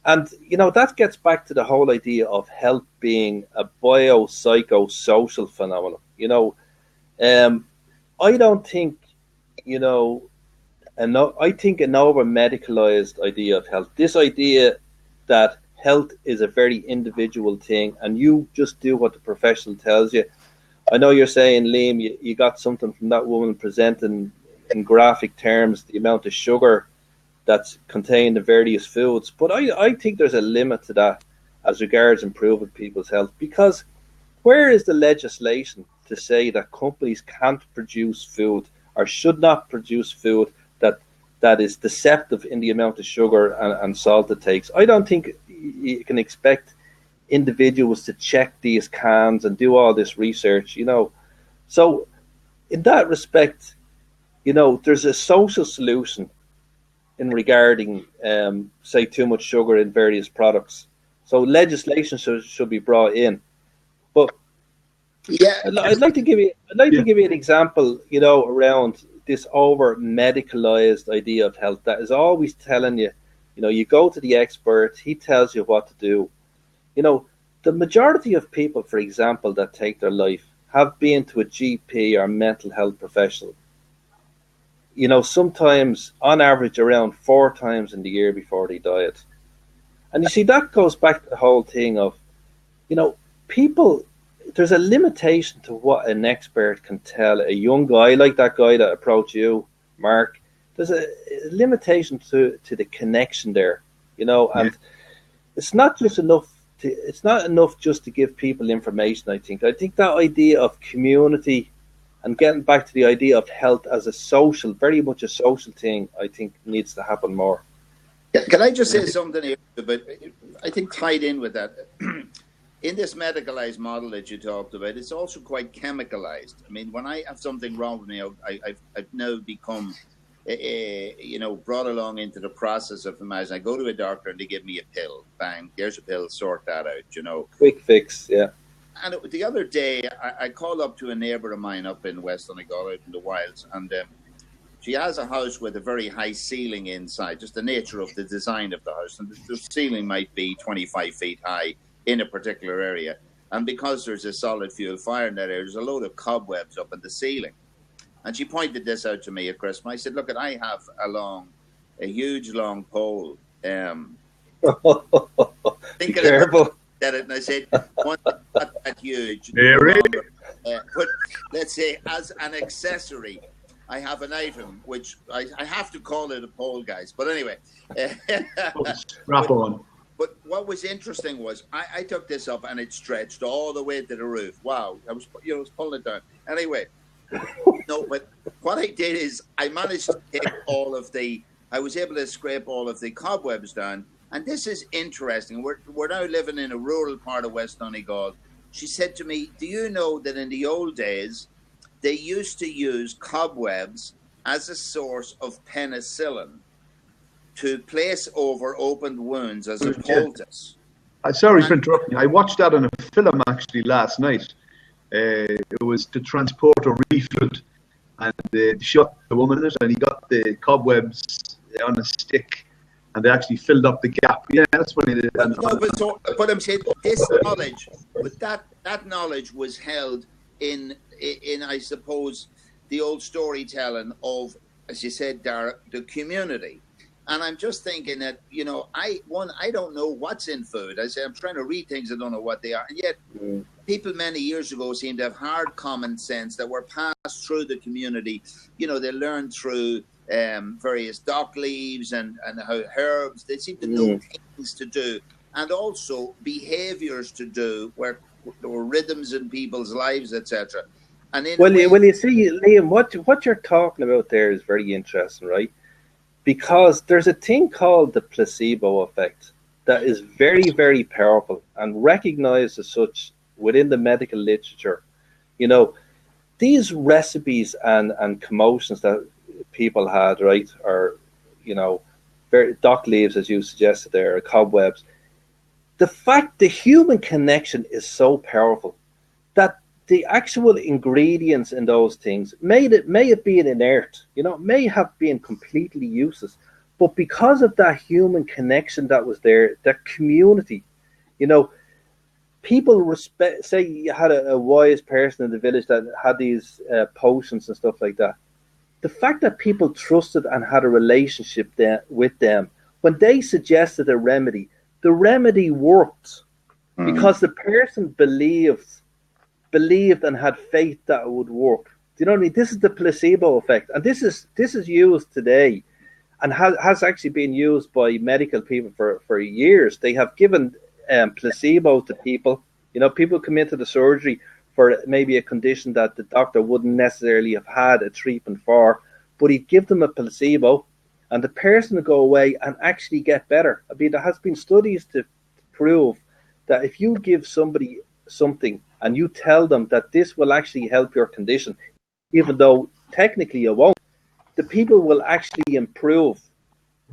C: And, you know, that gets back to the whole idea of health being a biopsychosocial phenomenon. You know, I don't think, you know, I think an over-medicalized idea of health, this idea that health is a very individual thing and you just do what the professional tells you. I know you're saying, Liam, you got something from that woman presenting in graphic terms the amount of sugar that's contained in various foods. But I think there's a limit to that as regards improving people's health, because where is the legislation to say that companies can't produce food or should not produce food that is deceptive in the amount of sugar and salt it takes? I don't think you can expect individuals to check these cans and do all this research, you know. So in that respect, you know, there's a social solution in regarding, say, too much sugar in various products. So legislation should be brought in. But
A: yeah,
C: I'd like to give you an example, you know, around this over medicalized idea of health that is always telling you, you know, you go to the expert, he tells you what to do. You know, the majority of people, for example, that take their life have been to a GP or mental health professional, you know, sometimes on average around 4 times in the year before they died. And you see, that goes back to the whole thing of, you know, people, there's a limitation to what an expert can tell a young guy like that guy that approached you, Mark. There's a limitation to the connection there, you know, and it's not enough just to give people information. I think that idea of community and getting back to the idea of health as a social, very much a social thing, I think needs to happen more.
A: Can I just say something here? But I think tied in with that, in this medicalized model that you talked about, it's also quite chemicalized. I mean, when I have something wrong with me, I've now become, you know, brought along into the process of imagine I go to a doctor and they give me a pill. Bang, here's a pill, sort that out, you know.
C: Quick fix, yeah.
A: And the other day, I called up to a neighbour of mine up in West Donegal, out in the wilds, and she has a house with a very high ceiling inside, just the nature of the design of the house. And the ceiling might be 25 feet high in a particular area. And because there's a solid fuel fire in that area, there's a load of cobwebs up in the ceiling. And she pointed this out to me at Christmas. I said, look, I have a huge long pole.
C: Be careful.
A: At it, and I said, one, not that huge. But let's say as an accessory, I have an item which I have to call it a pole, guys. But anyway, But what was interesting was I took this up and it stretched all the way to the roof. Wow, I was pulling it down. Anyway, no, but what I did is I managed to take I was able to scrape all of the cobwebs down. And this is interesting. We're now living in a rural part of West Donegal. She said to me, do you know that in the old days, they used to use cobwebs as a source of penicillin to place over opened wounds as a poultice?
D: Sorry for interrupting. I watched that on a film actually last night. It was to transport a refit, and they shot the woman in it, and he got the cobwebs on a stick. And they actually filled up the gap. Yeah, that's when it.
A: But I'm saying this knowledge, but that knowledge was held in I suppose the old storytelling of, as you said, Dara, the community. And I'm just thinking that, you know, I don't know what's in food. I say I'm trying to read things, I don't know what they are, and yet people many years ago seemed to have hard common sense that were passed through the community. You know, they learned through various dock leaves and how herbs. They seem to know things to do and also behaviors to do where there were rhythms in people's lives, etc. And
C: you see, Liam, what you're talking about there is very interesting, right? Because there's a thing called the placebo effect that is very, very powerful and recognized as such within the medical literature. You know, these recipes and commotions that people had, right, or, you know, very dock leaves, as you suggested there, or cobwebs. The fact the human connection is so powerful that the actual ingredients in those things may have been inert, you know, may have been completely useless, but because of that human connection that was there, that community, you know, people respect. Say you had a wise person in the village that had these potions and stuff like that. The fact that people trusted and had a relationship with them, when they suggested a remedy, the remedy worked because the person believed and had faith that it would work. Do you know what I mean? This is the placebo effect, and this is used today, and has actually been used by medical people for years. They have given placebo to people. You know, people come into the surgery for maybe a condition that the doctor wouldn't necessarily have had a treatment for, but he'd give them a placebo, and the person would go away and actually get better. I mean, there has been studies to prove that if you give somebody something and you tell them that this will actually help your condition, even though technically it won't, the people will actually improve.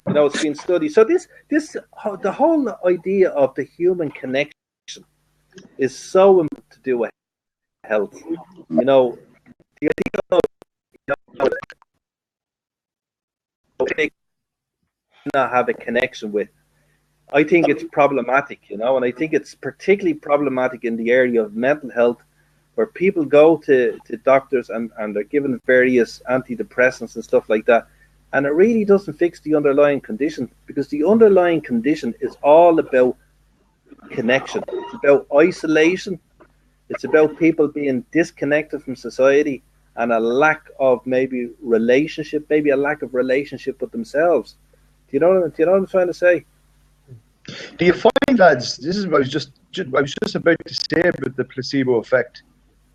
C: You know, it's been studied. So the whole idea of the human connection is so important to do with health. You know, the idea of, you know, not have a connection with, I think it's problematic, you know, and I think it's particularly problematic in the area of mental health, where people go to doctors and they're given various antidepressants and stuff like that, and it really doesn't fix the underlying condition, because the underlying condition is all about connection. It's about isolation. It's about people being disconnected from society and a lack of maybe relationship, maybe a lack of relationship with themselves. Do you know what I'm trying to say?
E: Do you find, lads, this is what I was just about to say about the placebo effect.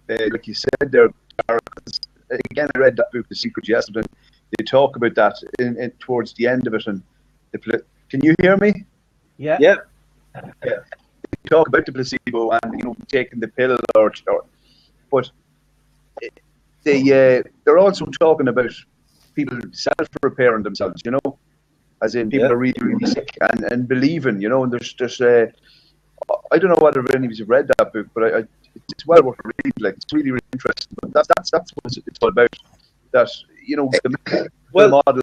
E: Like you said there, again, I read that book, The Secret, yesterday. They talk about that in towards the end of it. And can you hear me?
B: Yeah.
C: Yeah.
E: They talk about the placebo and, you know, taking the pill but they're also talking about people self-repairing themselves, you know, as in people are really, really sick and believing, you know, and there's I don't know whether any of you have read that book, but it's well worth a read. Like, it's really, really interesting. But that's what it's all about. That, you know, the medical model.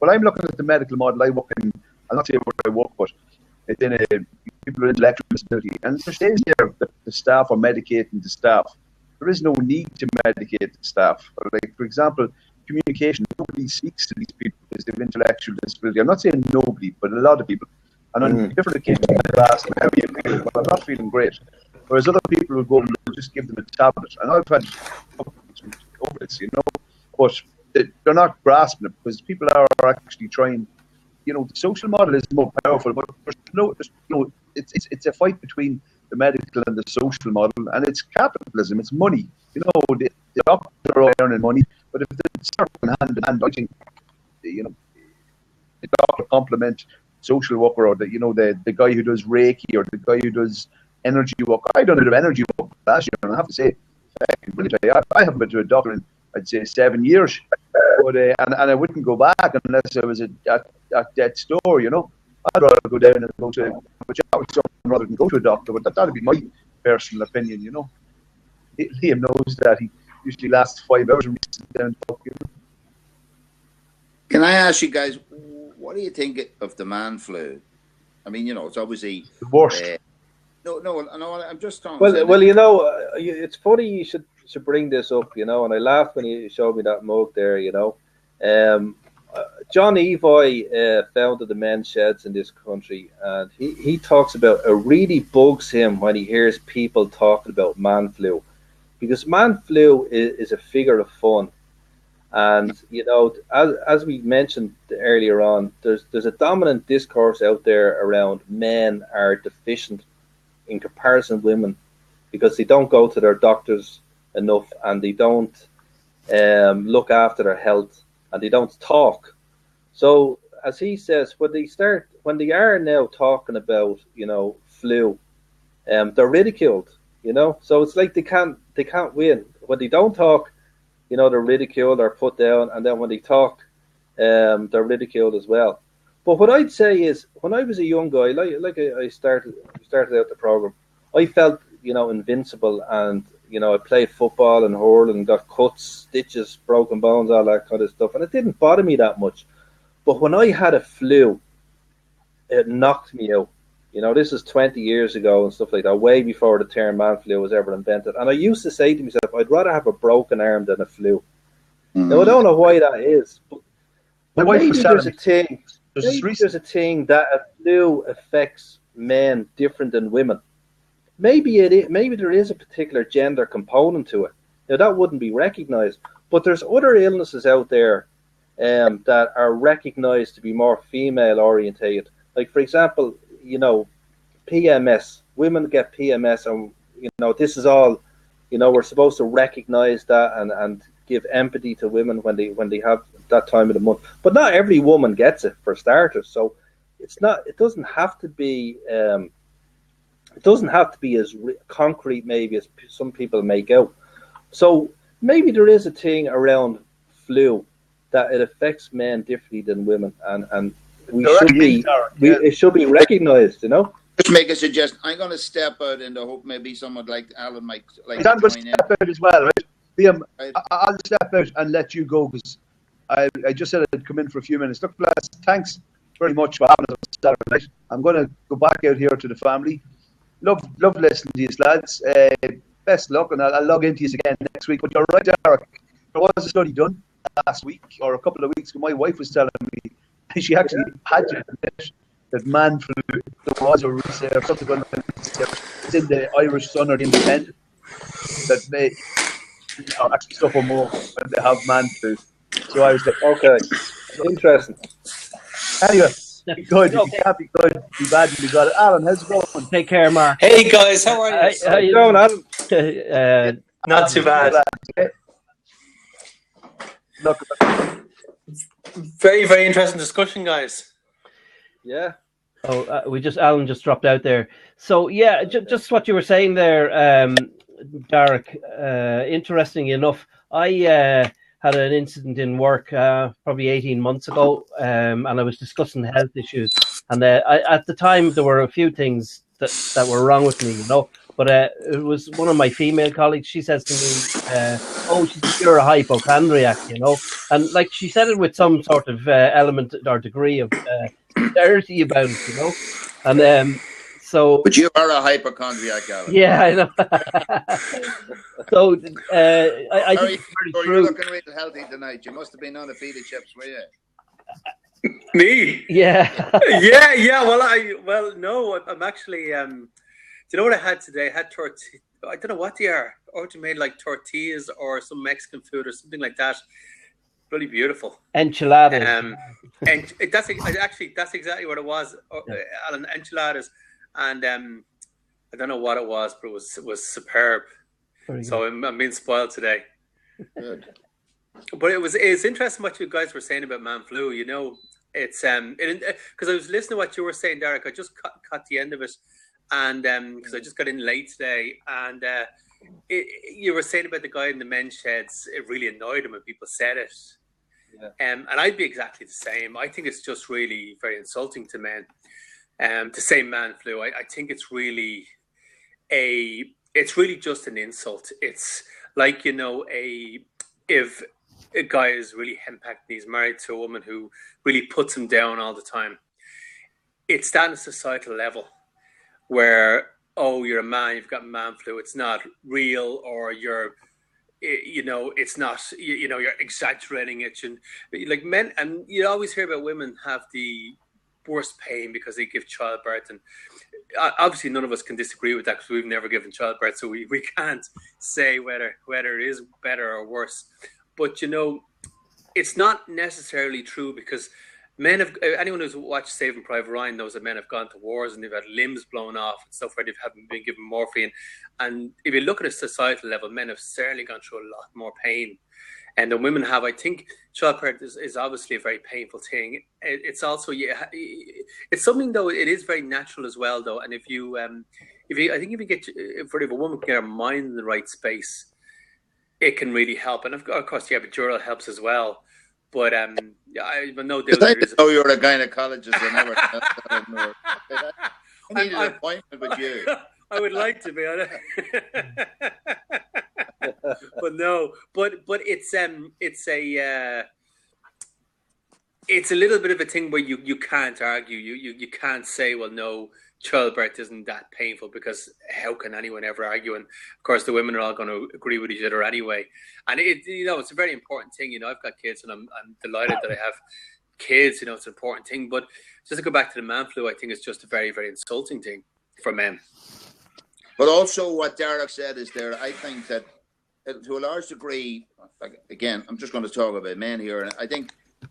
E: I'm looking at the medical model. I work in. I'll not say where I work, but it's in people with intellectual disability, and it says there that the staff are medicating the staff. There is no need to medicate the staff. Like, for example, communication. Nobody speaks to these people because they have intellectual disability. I'm not saying nobody, but a lot of people. And on different occasions, I ask them, how are you feeling? Well, I'm not feeling great. Whereas other people will go and just give them a tablet. And I've had over this, you know, but they're not grasping it, because people are actually trying. You know, the social model is more powerful, but there's no, it's a fight between the medical and the social model, and it's capitalism, it's money. You know, the doctors are earning money, but if they start going hand in hand, I think, you know, the doctor complement social worker, or the guy who does Reiki, or the guy who does energy work. I done a bit of energy work last year, and I have to say, I haven't been to a doctor in, I'd say, 7 years, but and I wouldn't go back unless I was at death's door. You know, I'd rather go down and go to a chat with someone rather than go to a doctor. But that'd be my personal opinion. You know, Liam knows that he usually lasts 5 hours and we sit down and talk. You know?
A: Can I ask you guys, what do you think of the man flu? I mean, you know, it's obviously
E: the worst.
A: No, I'm just talking.
C: Well, you know, it's funny you should bring this up, you know, and I laughed when you showed me that mug there, you know. John Evoy founded the men's sheds in this country, and he talks about, it really bugs him when he hears people talking about man flu, because man flu is a figure of fun. And, you know, as we mentioned earlier on, there's a dominant discourse out there around men are deficient in comparison to women, because they don't go to their doctors enough, and they don't look after their health, and they don't talk. So, as he says, when they are now talking about, you know, flu, they're ridiculed, you know. So it's like they can't win. when they don't talk, you know, they're ridiculed or put down, and then when they talk, they're ridiculed as well. But what I'd say is, when I was a young guy, like I started out the program, I felt, you know, invincible, and you know, I played football and hurling, got cuts, stitches, broken bones, all that kind of stuff, and it didn't bother me that much. But when I had a flu, it knocked me out. You know, this is 20 years ago and stuff like that, way before the term man flu was ever invented. And I used to say to myself, I'd rather have a broken arm than a flu. Now, I don't know why that is, but maybe there's a thing. There's a thing that a flu affects men different than women. Maybe there is a particular gender component to it. Now, that wouldn't be recognized, but there's other illnesses out there that are recognized to be more female orientated. Like, for example, you know, PMS. Women get PMS, and you know, this is all, you know, we're supposed to recognize that and give empathy to women when they have that time of the month. But not every woman gets it, for starters. So it doesn't have to be as concrete maybe as some people make out. So maybe there is a thing around flu that it affects men differently than women, and it should be recognized, you know.
A: Just make a suggestion. I'm going to step out in the hope maybe someone like Alan might like.
E: I'm going to step out as well, right? Liam, I'll step out and let you go, because I just said I'd come in for a few minutes. Look, lads, thanks very much for having us on Saturday night. I'm going to go back out here to the family. Love listening to you, lads. Best luck, and I'll log into you again next week. But you're right, Derek. There was a study done last week or a couple of weeks ago. My wife was telling me she actually had to admit that man flu, there was a research, something going on. It's in the Irish Sun or the Independent that they actually suffer more when they have man flu. So I was like, okay,
C: interesting.
E: Anyway, be good. If you can't be good, be bad. You got it. Alan, how's it going?
B: Take care, Mark.
F: Hey guys, how are you?
B: How you
C: going, Alan?
F: Not too bad.
E: Look,
F: Very, very interesting discussion, guys.
C: Yeah.
B: Oh, Alan just dropped out there. So yeah, just what you were saying there, Derek. Interesting enough, I had an incident in work probably 18 months ago, and I was discussing health issues. And at the time, there were a few things that were wrong with me, you know. But it was one of my female colleagues. She says to me, "Oh, you're a hypochondriac," you know. And like she said it with some sort of element or degree of dirty about it, you know. And so.
A: But you are a hypochondriac, Alan.
B: Yeah, I know. So I think it's very true.
A: You're looking really healthy tonight. You must have been on a feed of chips, were you?
F: Me?
B: Yeah.
F: yeah. Well, no. I'm actually. Do you know what I had today? I had tortillas. I don't know what they are. Or you made like tortillas or some Mexican food or something like that. Really beautiful.
B: Enchiladas.
F: And that's exactly what it was. Alan, enchiladas, and I don't know what it was, but it was superb. So I'm being spoiled today.
A: Good.
F: But it's interesting what you guys were saying about man flu. You know, it's because I was listening to what you were saying, Derek. I just caught the end of it. And because I just got in late today, and you were saying about the guy in the men's sheds, it really annoyed him when people said it. Yeah. And I'd be exactly the same. I think it's just really very insulting to men to say man flu. I think it's really just an insult. It's like, you know, if a guy is really henpecked and he's married to a woman who really puts him down all the time, it's that on a societal level. Where, oh, you're a man, you've got man flu, it's not real, or you're, you know, it's not, you know, you're exaggerating it. And like men, and you always hear about women have the worst pain because they give childbirth. And obviously none of us can disagree with that because we've never given childbirth. So we can't say whether it is better or worse. But, you know, it's not necessarily true because anyone who's watched Saving Private Ryan knows that men have gone to wars and they've had limbs blown off and stuff where they haven't been given morphine. And if you look at a societal level, men have certainly gone through a lot more pain. And the women have. I think childbirth is obviously a very painful thing. It's also, it's something though, it is very natural as well though. And if a woman can get her mind in the right space, it can really help. And of course, the epidural helps as well. But I know
A: I didn't know you were a gynecologist. I need an appointment with you.
F: I would like to be honest. But no, but it's a little bit of a thing where you can't argue. You can't say, well, no, childbirth isn't that painful, because how can anyone ever argue? And of course, the women are all going to agree with each other anyway. And it's a very important thing. I've got kids, and I'm delighted that I have kids. It's an important thing. But just to go back to the man flu, I think it's just a very, very insulting thing for men.
A: But also, what Derek said is there. I think that to a large degree, again, I'm just going to talk about men here, and I think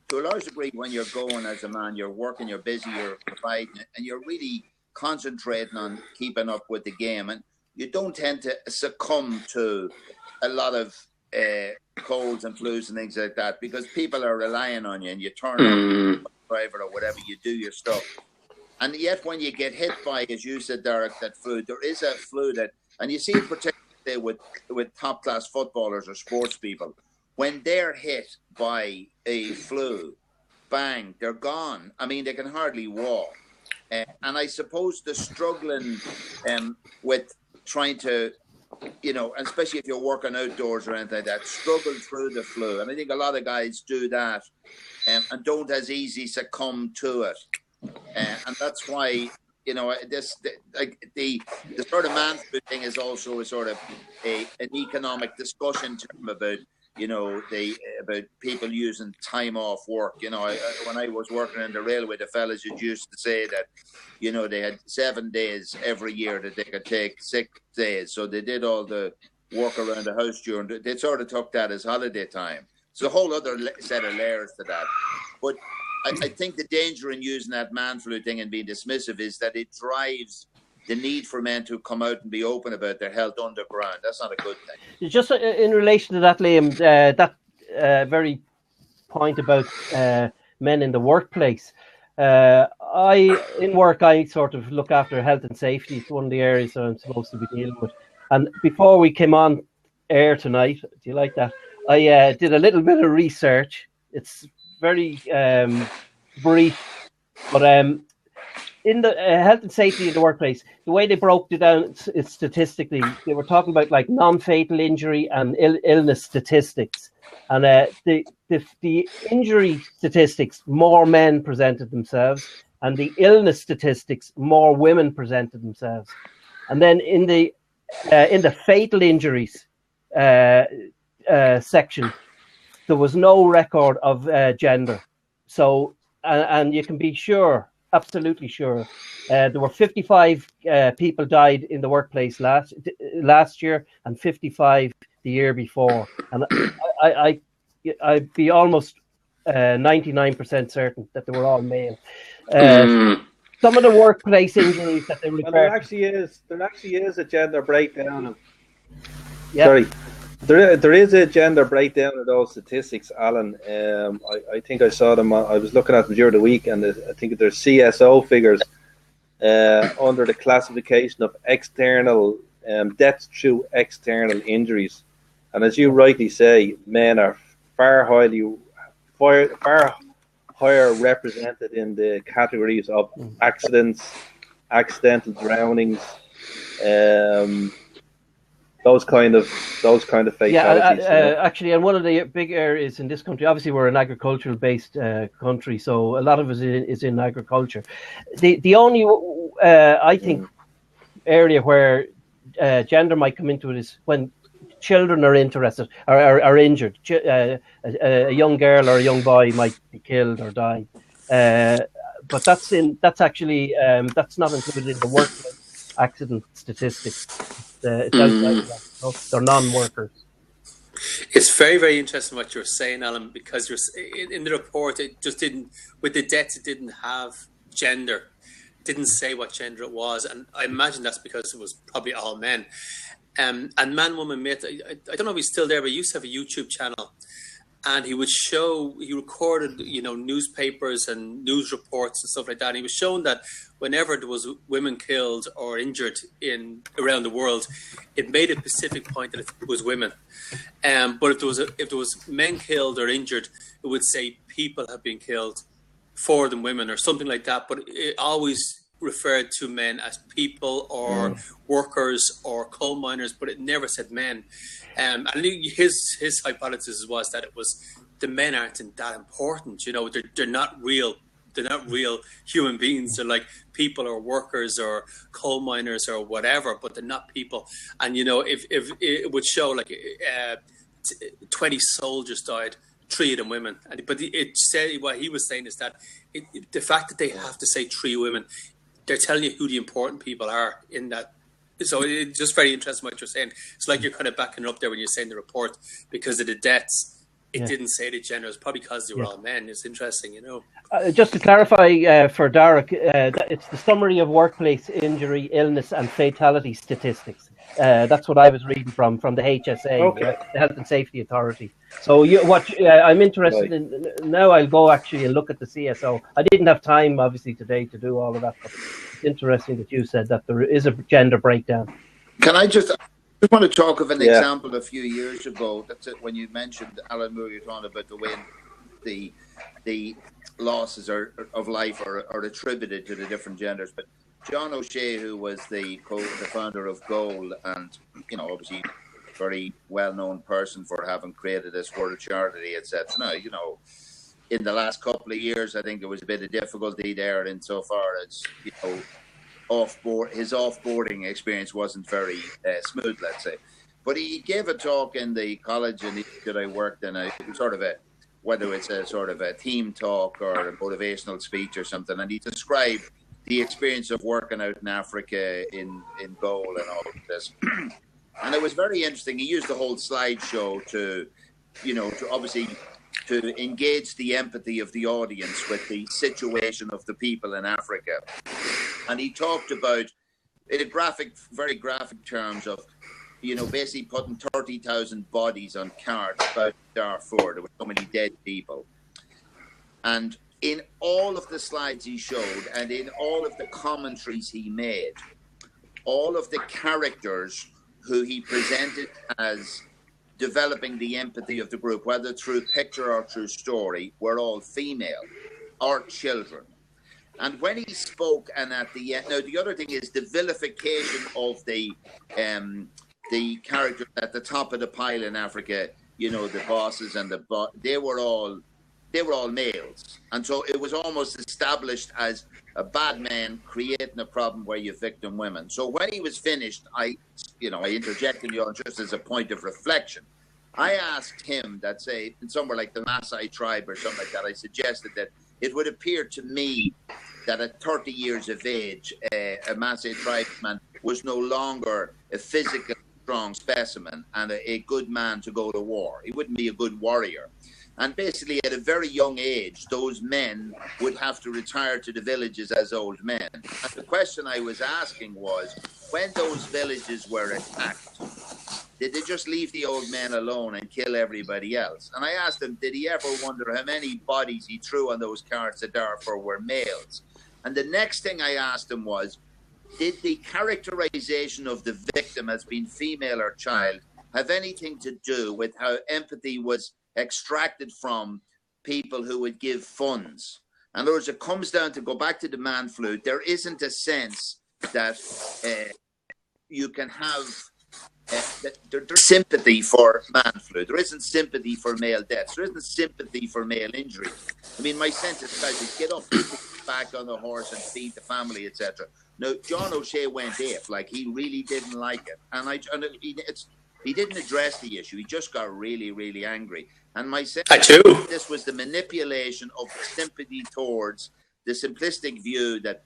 A: to a large degree, when you're going as a man, you're working, you're busy, you're providing, and you're really concentrating on keeping up with the game, and you don't tend to succumb to a lot of colds and flus and things like that, because people are relying on you, and you turn on driver or whatever, you do your stuff. And yet when you get hit by, as you said, Derek, that flu, there is a flu that, and you see it particularly with top class footballers or sports people, when they're hit by a flu, bang, they're gone. I mean, they can hardly walk. And I suppose the struggling with trying to, and especially if you're working outdoors or anything like that, struggle through the flu. And I think a lot of guys do that and don't as easy succumb to it. And that's why, the sort of man flu thing is also a sort of an economic discussion term about, about people using time off work. When I was working in the railway, the fellas used to say that, they had 7 days every year that they could take 6 days. So they did all the work around the house they sort of took that as holiday time. So a whole other set of layers to that. But I think the danger in using that man flu thing and being dismissive is that it drives the need for men to come out and be open about their health underground. That's not a good thing.
B: Just in relation to that, Liam, that very point about men in the workplace. In work, I sort of look after health and safety. It's one of the areas that I'm supposed to be dealing with. And before we came on air tonight, do you like that? I did a little bit of research. It's very brief, but in the health and safety in the workplace, the way they broke it down statistically, they were talking about like non-fatal injury and illness statistics. And the injury statistics, more men presented themselves, and the illness statistics, more women presented themselves. And then in the fatal injuries section, there was no record of gender. So, and you can be sure, absolutely sure, there were 55 people died in the workplace last year, and 55 the year before. And I'd be almost 99% certain that they were all male. Some of the workplace injuries that they refer.
C: There actually is a gender breakdown. Sorry. There is a gender breakdown of those statistics, Alan. I think I saw them. I was looking at them during the week, and I think there's CSO figures under the classification of external deaths through external injuries. And as you rightly say, men are far higher represented in the categories of accidents, accidental drownings, those kind of fatalities.
B: Actually, and one of the big areas in this country, obviously we're an agricultural based country, so a lot of it is in agriculture. The only I think area where gender might come into it is when children are interested or are injured. A young girl or a young boy might be killed or die, but that's actually that's not included in the workplace accident statistics. It's outside of that. So they're non-workers.
F: It's very, very interesting what you're saying, Alan, because in the report it just didn't, with the deaths, it didn't have gender. It didn't say what gender it was, and I imagine that's because it was probably all men. And Man Woman Myth, I don't know if he's still there, but he used to have a YouTube channel, and he recorded, newspapers and news reports and stuff like that. And he was showing that whenever there was women killed or injured around the world, it made a specific point that it was women. But if there was men killed or injured, it would say people have been killed more than women or something like that. But it always referred to men as people or workers or coal miners, but it never said men. And his hypothesis was that it was the men aren't that important. They're not real. They're not real human beings. They're like people or workers or coal miners or whatever, but they're not people. And if it would show 20 soldiers died, 3 of them women. But it said what he was saying is that the fact that they have to say 3 women, they're telling you who the important people are in that. So it's just very interesting what you're saying. It's like you're kind of backing up there when you're saying the report because of the deaths. It didn't say the gender. It's probably because they were all men. It's interesting,
B: Just to clarify for Derek, it's the summary of workplace injury, illness and fatality statistics. That's what I was reading from the HSA, the Health and Safety Authority. So I'm interested in now. I'll go actually and look at the CSO. I didn't have time, obviously, today to do all of that, but it's interesting that you said that there is a gender breakdown.
A: Can I just want to talk of an example a few years ago. That's it. When you mentioned Alan Moore, you're talking about the way the losses of life are attributed to the different genders. But John OShea, who was the founder of Goal, and obviously very well-known person for having created this world charity, etc. Now, in the last couple of years, I think there was a bit of difficulty there insofar as his offboarding experience wasn't very smooth, let's say. But he gave a talk in the college that I worked in, whether it's a sort of a team talk or a motivational speech or something, and he described the experience of working out in Africa in Goal and all of this. And it was very interesting. He used the whole slideshow to engage the empathy of the audience with the situation of the people in Africa. And he talked about, in very graphic terms of, basically putting 30,000 bodies on carts about Darfur. There were so many dead people. And in all of the slides he showed and in all of the commentaries he made, all of the characters who he presented as developing the empathy of the group, whether through picture or through story, were all female or children. And when he spoke, and at the end, now the other thing is the vilification of the characters at the top of the pile in Africa. The bosses and they were all males, and so it was almost established as a bad man creating a problem where you victim women. So when he was finished, I interjected just as a point of reflection. I asked him that, say, in somewhere like the Maasai tribe or something like that, I suggested that it would appear to me that at 30 years of age, a Maasai tribesman was no longer a physical strong specimen and a good man to go to war. He wouldn't be a good warrior. And basically, at a very young age, those men would have to retire to the villages as old men. And the question I was asking was, when those villages were attacked, did they just leave the old men alone and kill everybody else? And I asked him, did he ever wonder how many bodies he threw on those carts at Darfur were males? And the next thing I asked him was, did the characterization of the victim as being female or child have anything to do with how empathy was extracted from people who would give funds? In other words, it comes down to, go back to the man flu, there isn't a sense that you can have there's sympathy for man flu. There isn't sympathy for male deaths. There isn't sympathy for male injury. I mean, my sense is to get up, back on the horse and feed the family, etc. Now, John OShea went ape, like he really didn't like it, and he didn't address the issue. He just got really, really angry. And my sense, this was the manipulation of the sympathy towards the simplistic view that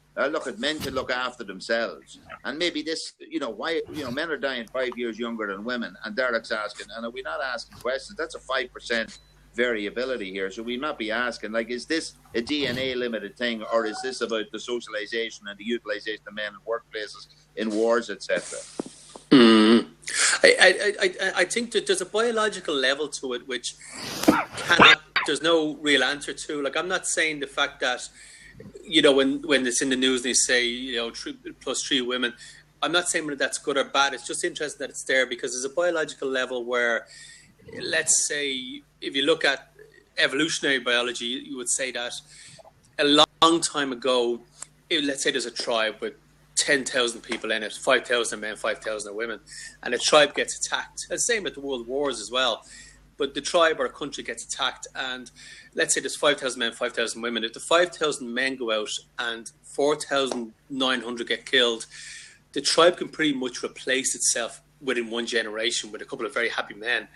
A: men can look after themselves, and maybe this, men are dying 5 years younger than women. And Derek's asking, and are we not asking questions? That's a 5% variability here. So we not be asking, like, is this a DNA limited thing, or is this about the socialization and the utilization of men in workplaces, in wars, etc.?
F: I think that there's a biological level to it which there's no real answer to. Like, I'm not saying the fact that, you know, when it's in the news and they say, you know, 3 women, I'm not saying that that's good or bad. It's just interesting that it's there because there's a biological level where, let's say, if you look at evolutionary biology, you would say that a long time ago, let's say there's a tribe with 10,000 people in it, 5,000 men, 5,000 women, and a tribe gets attacked. And same with the world wars as well. But the tribe or a country gets attacked, and let's say there's 5,000 men, 5,000 women. If the 5,000 men go out and 4,900 get killed, the tribe can pretty much replace itself within one generation with a couple of very happy men.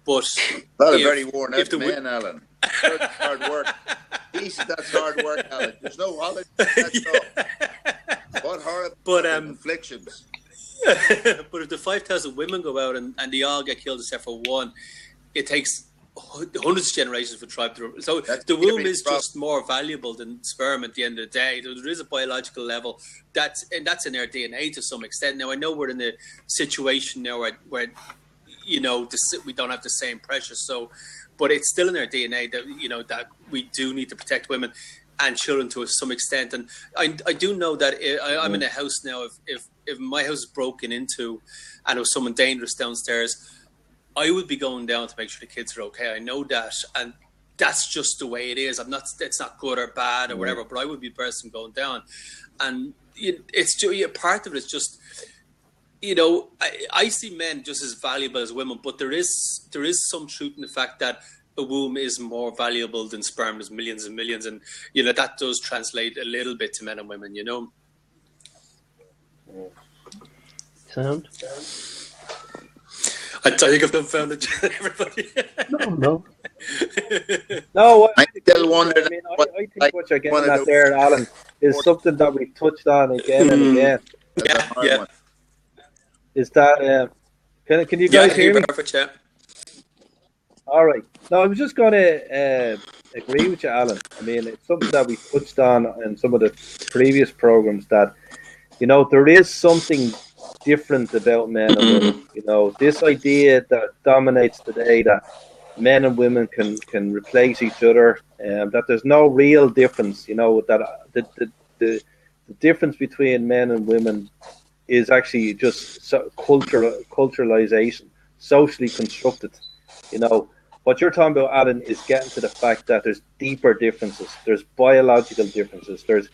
F: But
A: a lot of very worn out men, Alan. That's hard work. That's hard work, Alan. There's no holiday. That's all. What horrible afflictions.
F: But if the 5,000 women go out and they all get killed except for one, it takes hundreds of generations for tribe to. So the womb is just more valuable than sperm at the end of the day. There is a biological level that's in our DNA to some extent. Now I know we're in a situation now where you know we don't have the same pressure. So, but it's still in our DNA that you know that we do need to protect women and children to some extent. And I do know that I'm in a house now. If my house is broken into and there was someone dangerous downstairs, I would be going down to make sure the kids are okay. I know that, and that's just the way it is. It's not good or bad or whatever, but I would be the person going down. And it's just, part of it is just, you know, I see men just as valuable as women, but there is some truth in the fact that a womb is more valuable than sperm. There's millions and millions, and you know that does translate a little bit to men and women. You know.
B: Sound.
F: I think I've dumbfounded everybody.
B: No.
A: I still wonder.
C: I think what you're getting at there, Alan, is something that we've touched on again and again.
F: Yeah.
C: Is that can you guys hear me?
F: Perfect, yeah.
C: All right. No, I was just going to agree with you, Alan. I mean, it's something that we touched on in some of the previous programs that, you know, there is something different about men and women. You know, this idea that dominates today that men and women can replace each other, that there's no real difference. You know, that the difference between men and women is actually just culturalization, socially constructed. You know, what you're talking about, Alan, is getting to the fact that there's deeper differences. There's biological differences. There's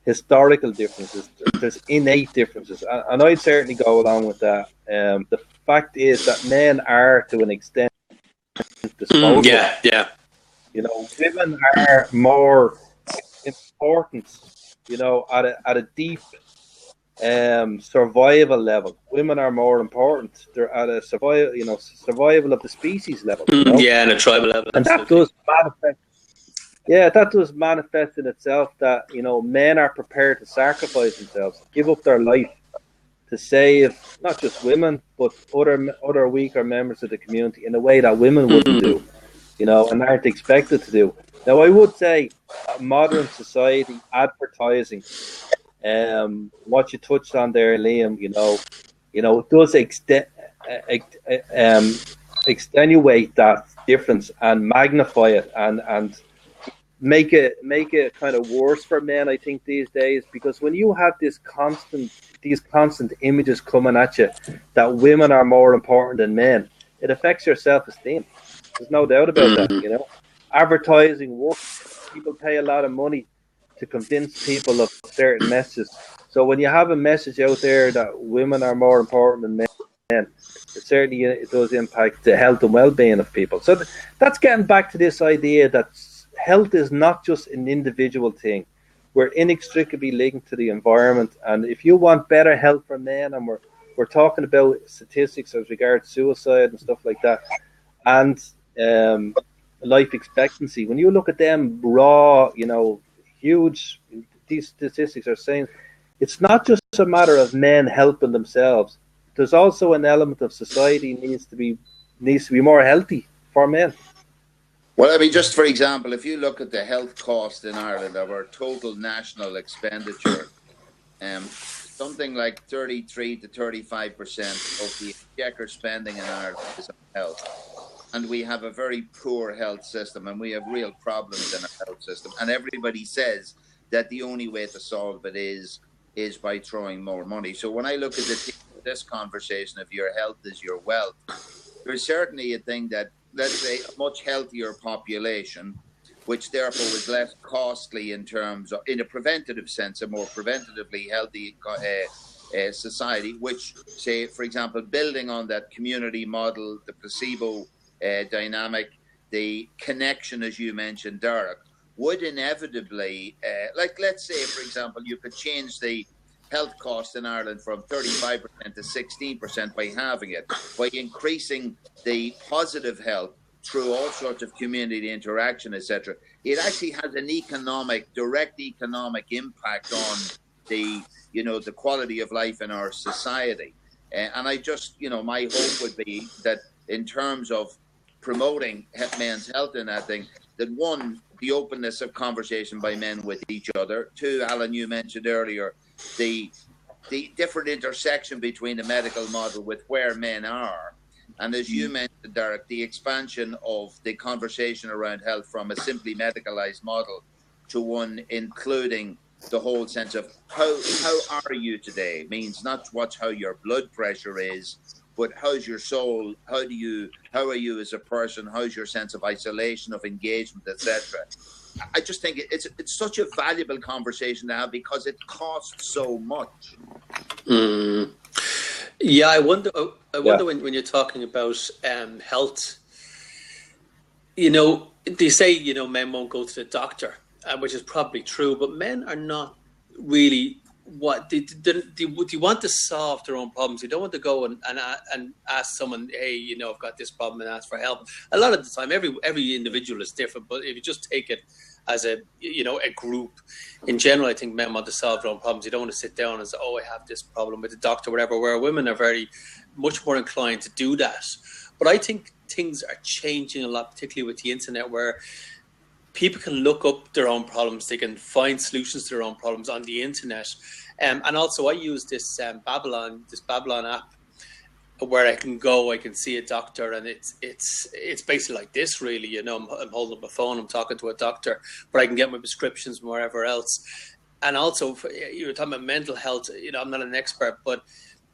C: historical differences. There's innate differences. And I'd certainly go along with that. The fact is that men are, to an extent, disposable.
F: Yeah.
C: You know, women are more important, you know, at a deep survival level. Women are more important. They're at a survival of the species level. You know?
F: Yeah, and a tribal level.
C: And that does manifest. Yeah, that does manifest in itself that, you know, men are prepared to sacrifice themselves, give up their life to save not just women, but other weaker members of the community in a way that women wouldn't do, you know, and aren't expected to do. Now, I would say modern society, advertising, what you touched on there, Liam, you know, it does extenuate that difference and magnify it and make it kind of worse for men, I think, these days, because when you have these constant images coming at you that women are more important than men, it affects your self-esteem. There's no doubt about that. You know, advertising works. People pay a lot of money to convince people of certain messages. So when you have a message out there that women are more important than men, it does impact the health and well-being of people. So that's getting back to this idea that health is not just an individual thing. We're inextricably linked to the environment, and if you want better health for men, and we're talking about statistics as regards suicide and stuff like that, and life expectancy, when you look at them raw, you know, huge, these statistics are saying it's not just a matter of men helping themselves. There's also an element of society needs to be more healthy for men.
A: Well, I mean, just for example, if you look at the health cost in Ireland of our total national expenditure, it's something like 33 to 35% of the exchequer spending in Ireland is on health. And we have a very poor health system, and we have real problems in our health system. And everybody says that the only way to solve it is by throwing more money. So when I look at this conversation of your health is your wealth, there's certainly a thing that, let's say, a much healthier population, which therefore is less costly in terms of, in a preventative sense, a more preventatively healthy society, which, say, for example, building on that community model, the placebo dynamic, the connection, as you mentioned, Derek, would inevitably, like, let's say, for example, you could change the health cost in Ireland from 35% to 16% by halving it, by increasing the positive health through all sorts of community interaction, etc. It actually has an direct economic impact on the quality of life in our society. And I just, my hope would be that in terms of promoting men's health in that thing, that one, the openness of conversation by men with each other. Two, Alan, you mentioned earlier, the different intersection between the medical model with where men are. And as you mentioned, Derek, the expansion of the conversation around health from a simply medicalized model to one including the whole sense of how are you today, means not what's how your blood pressure is, but how's your soul, how are you as a person, how's your sense of isolation, of engagement, etc. I just think it's such a valuable conversation to have because it costs so much.
F: Yeah, I wonder when you're talking about health, they say, men won't go to the doctor, which is probably true, but men are not really what they want to solve their own problems. You don't want to go and ask someone, hey, I've got this problem, and ask for help. A lot of the time, every individual is different, but if you just take it as a group in general, I think men want to solve their own problems. You don't want to sit down and say, I have this problem with the doctor, whatever, where women are very much more inclined to do that. But I think things are changing a lot, particularly with the internet, where people can look up their own problems. They can find solutions to their own problems on the internet. And also I use this Babylon app, where I can see a doctor, and it's basically like this, really. I'm holding up my phone, I'm talking to a doctor, but I can get my prescriptions from wherever else. And also, you were talking about mental health. I'm not an expert, but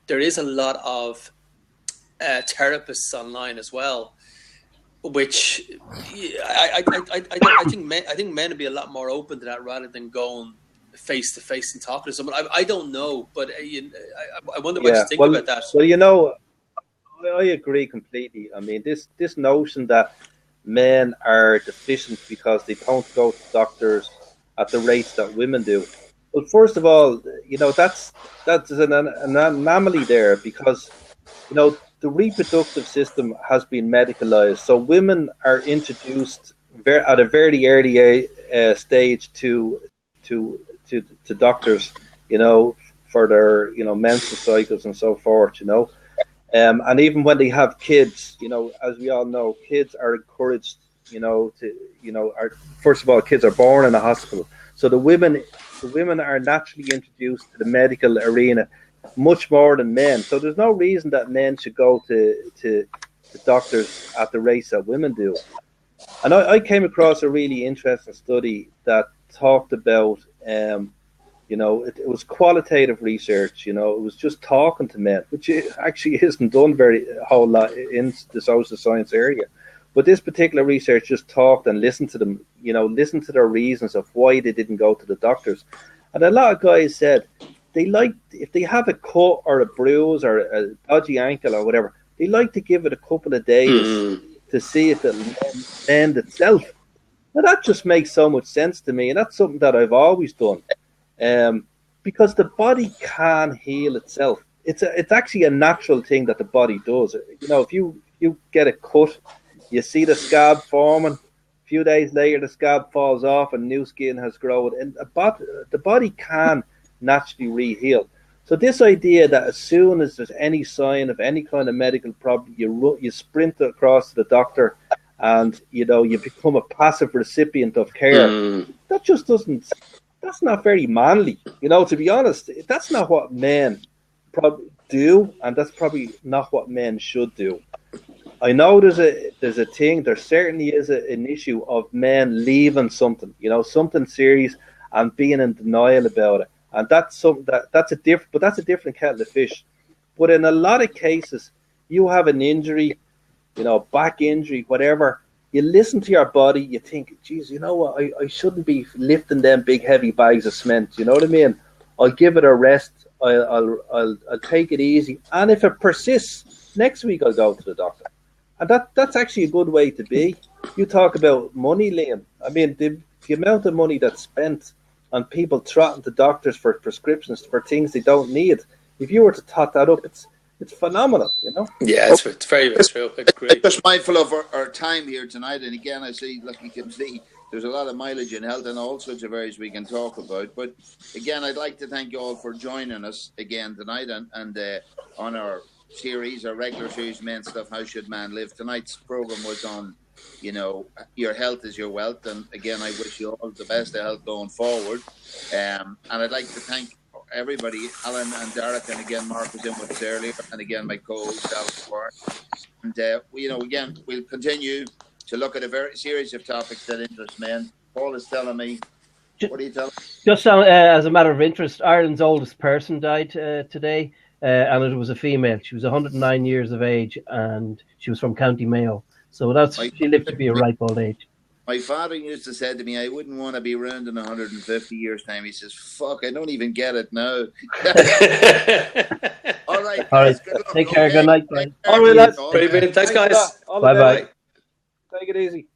F: there is a lot of therapists online as well, which I think men would be a lot more open to that rather than going face to face and talking to someone. I don't know, but I wonder what you think about that.
C: Well, I agree completely. I mean, this notion that men are deficient because they don't go to doctors at the rates that women do. Well, first of all, that's an anomaly there, because the reproductive system has been medicalized, so women are introduced at a very early stage to doctors, for their menstrual cycles and so forth, and even when they have kids, as we all know, kids are encouraged, first of all, kids are born in a hospital, so the women are naturally introduced to the medical arena much more than men. So there's no reason that men should go to doctors at the rates that women do. And I came across a really interesting study that talked about, it was qualitative research. It was just talking to men, which actually isn't done a whole lot in the social science area. But this particular research just talked and listened to them, listened to their reasons of why they didn't go to the doctors. And a lot of guys said they like, if they have a cut or a bruise or a dodgy ankle or whatever, they like to give it a couple of days to see if it'll mend itself. Now that just makes so much sense to me, and that's something that I've always done, because the body can heal itself. It's actually a natural thing that the body does. If you get a cut, you see the scab forming. A few days later, the scab falls off and new skin has grown, and the body can naturally re-heal. So this idea that as soon as there's any sign of any kind of medical problem, you sprint across to the doctor, and you become a passive recipient of care. That just doesn't that's not very manly. You know, to be honest, that's not what men probably do, and that's probably not what men should do. I know there's a thing. There certainly is an issue of men leaving something, you know, something serious, and being in denial about it, and that's a different kettle of fish. But in a lot of cases, you have an injury, you know, back injury, whatever. You listen to your body. You think, geez, you know what? I shouldn't be lifting them big heavy bags of cement. You know what I mean? I'll give it a rest. I'll take it easy, and if it persists, next week I'll go to the doctor. And that's actually a good way to be. You talk about money, Liam. I mean, the amount of money that's spent on people trotting to doctors for prescriptions for things they don't need. If you were to tot that up, it's phenomenal, you know?
F: Yeah, it's very, very true. It's great.
A: Just mindful of our time here tonight. And again, I see, like you can see, there's a lot of mileage in health and all sorts of areas we can talk about. But again, I'd like to thank you all for joining us again tonight and on our series, our regular series, Menstuff, How Should Man Live. Tonight's program was on, you know, your health is your wealth. And again, I wish you all the best of health going forward. And I'd like to thank everybody, Alan and Derek, and again, Mark was in with us earlier, and again, my co-host, Alan. And, you know, again, we'll continue to look at a series of topics that interest men. Paul is telling me, what are you telling me?
B: Just as a matter of interest, Ireland's oldest person died today, and it was a female. She was 109 years of age, and she was from County Mayo. So she lived to be a ripe old age.
A: My father used to say to me, I wouldn't want to be around in 150 years' time. He says, fuck, I don't even get it now. All right.
B: All right. Take care. Good night.
C: All right, lads.
F: Thanks, guys.
C: Bye-bye.
B: Bye.
C: Take it easy.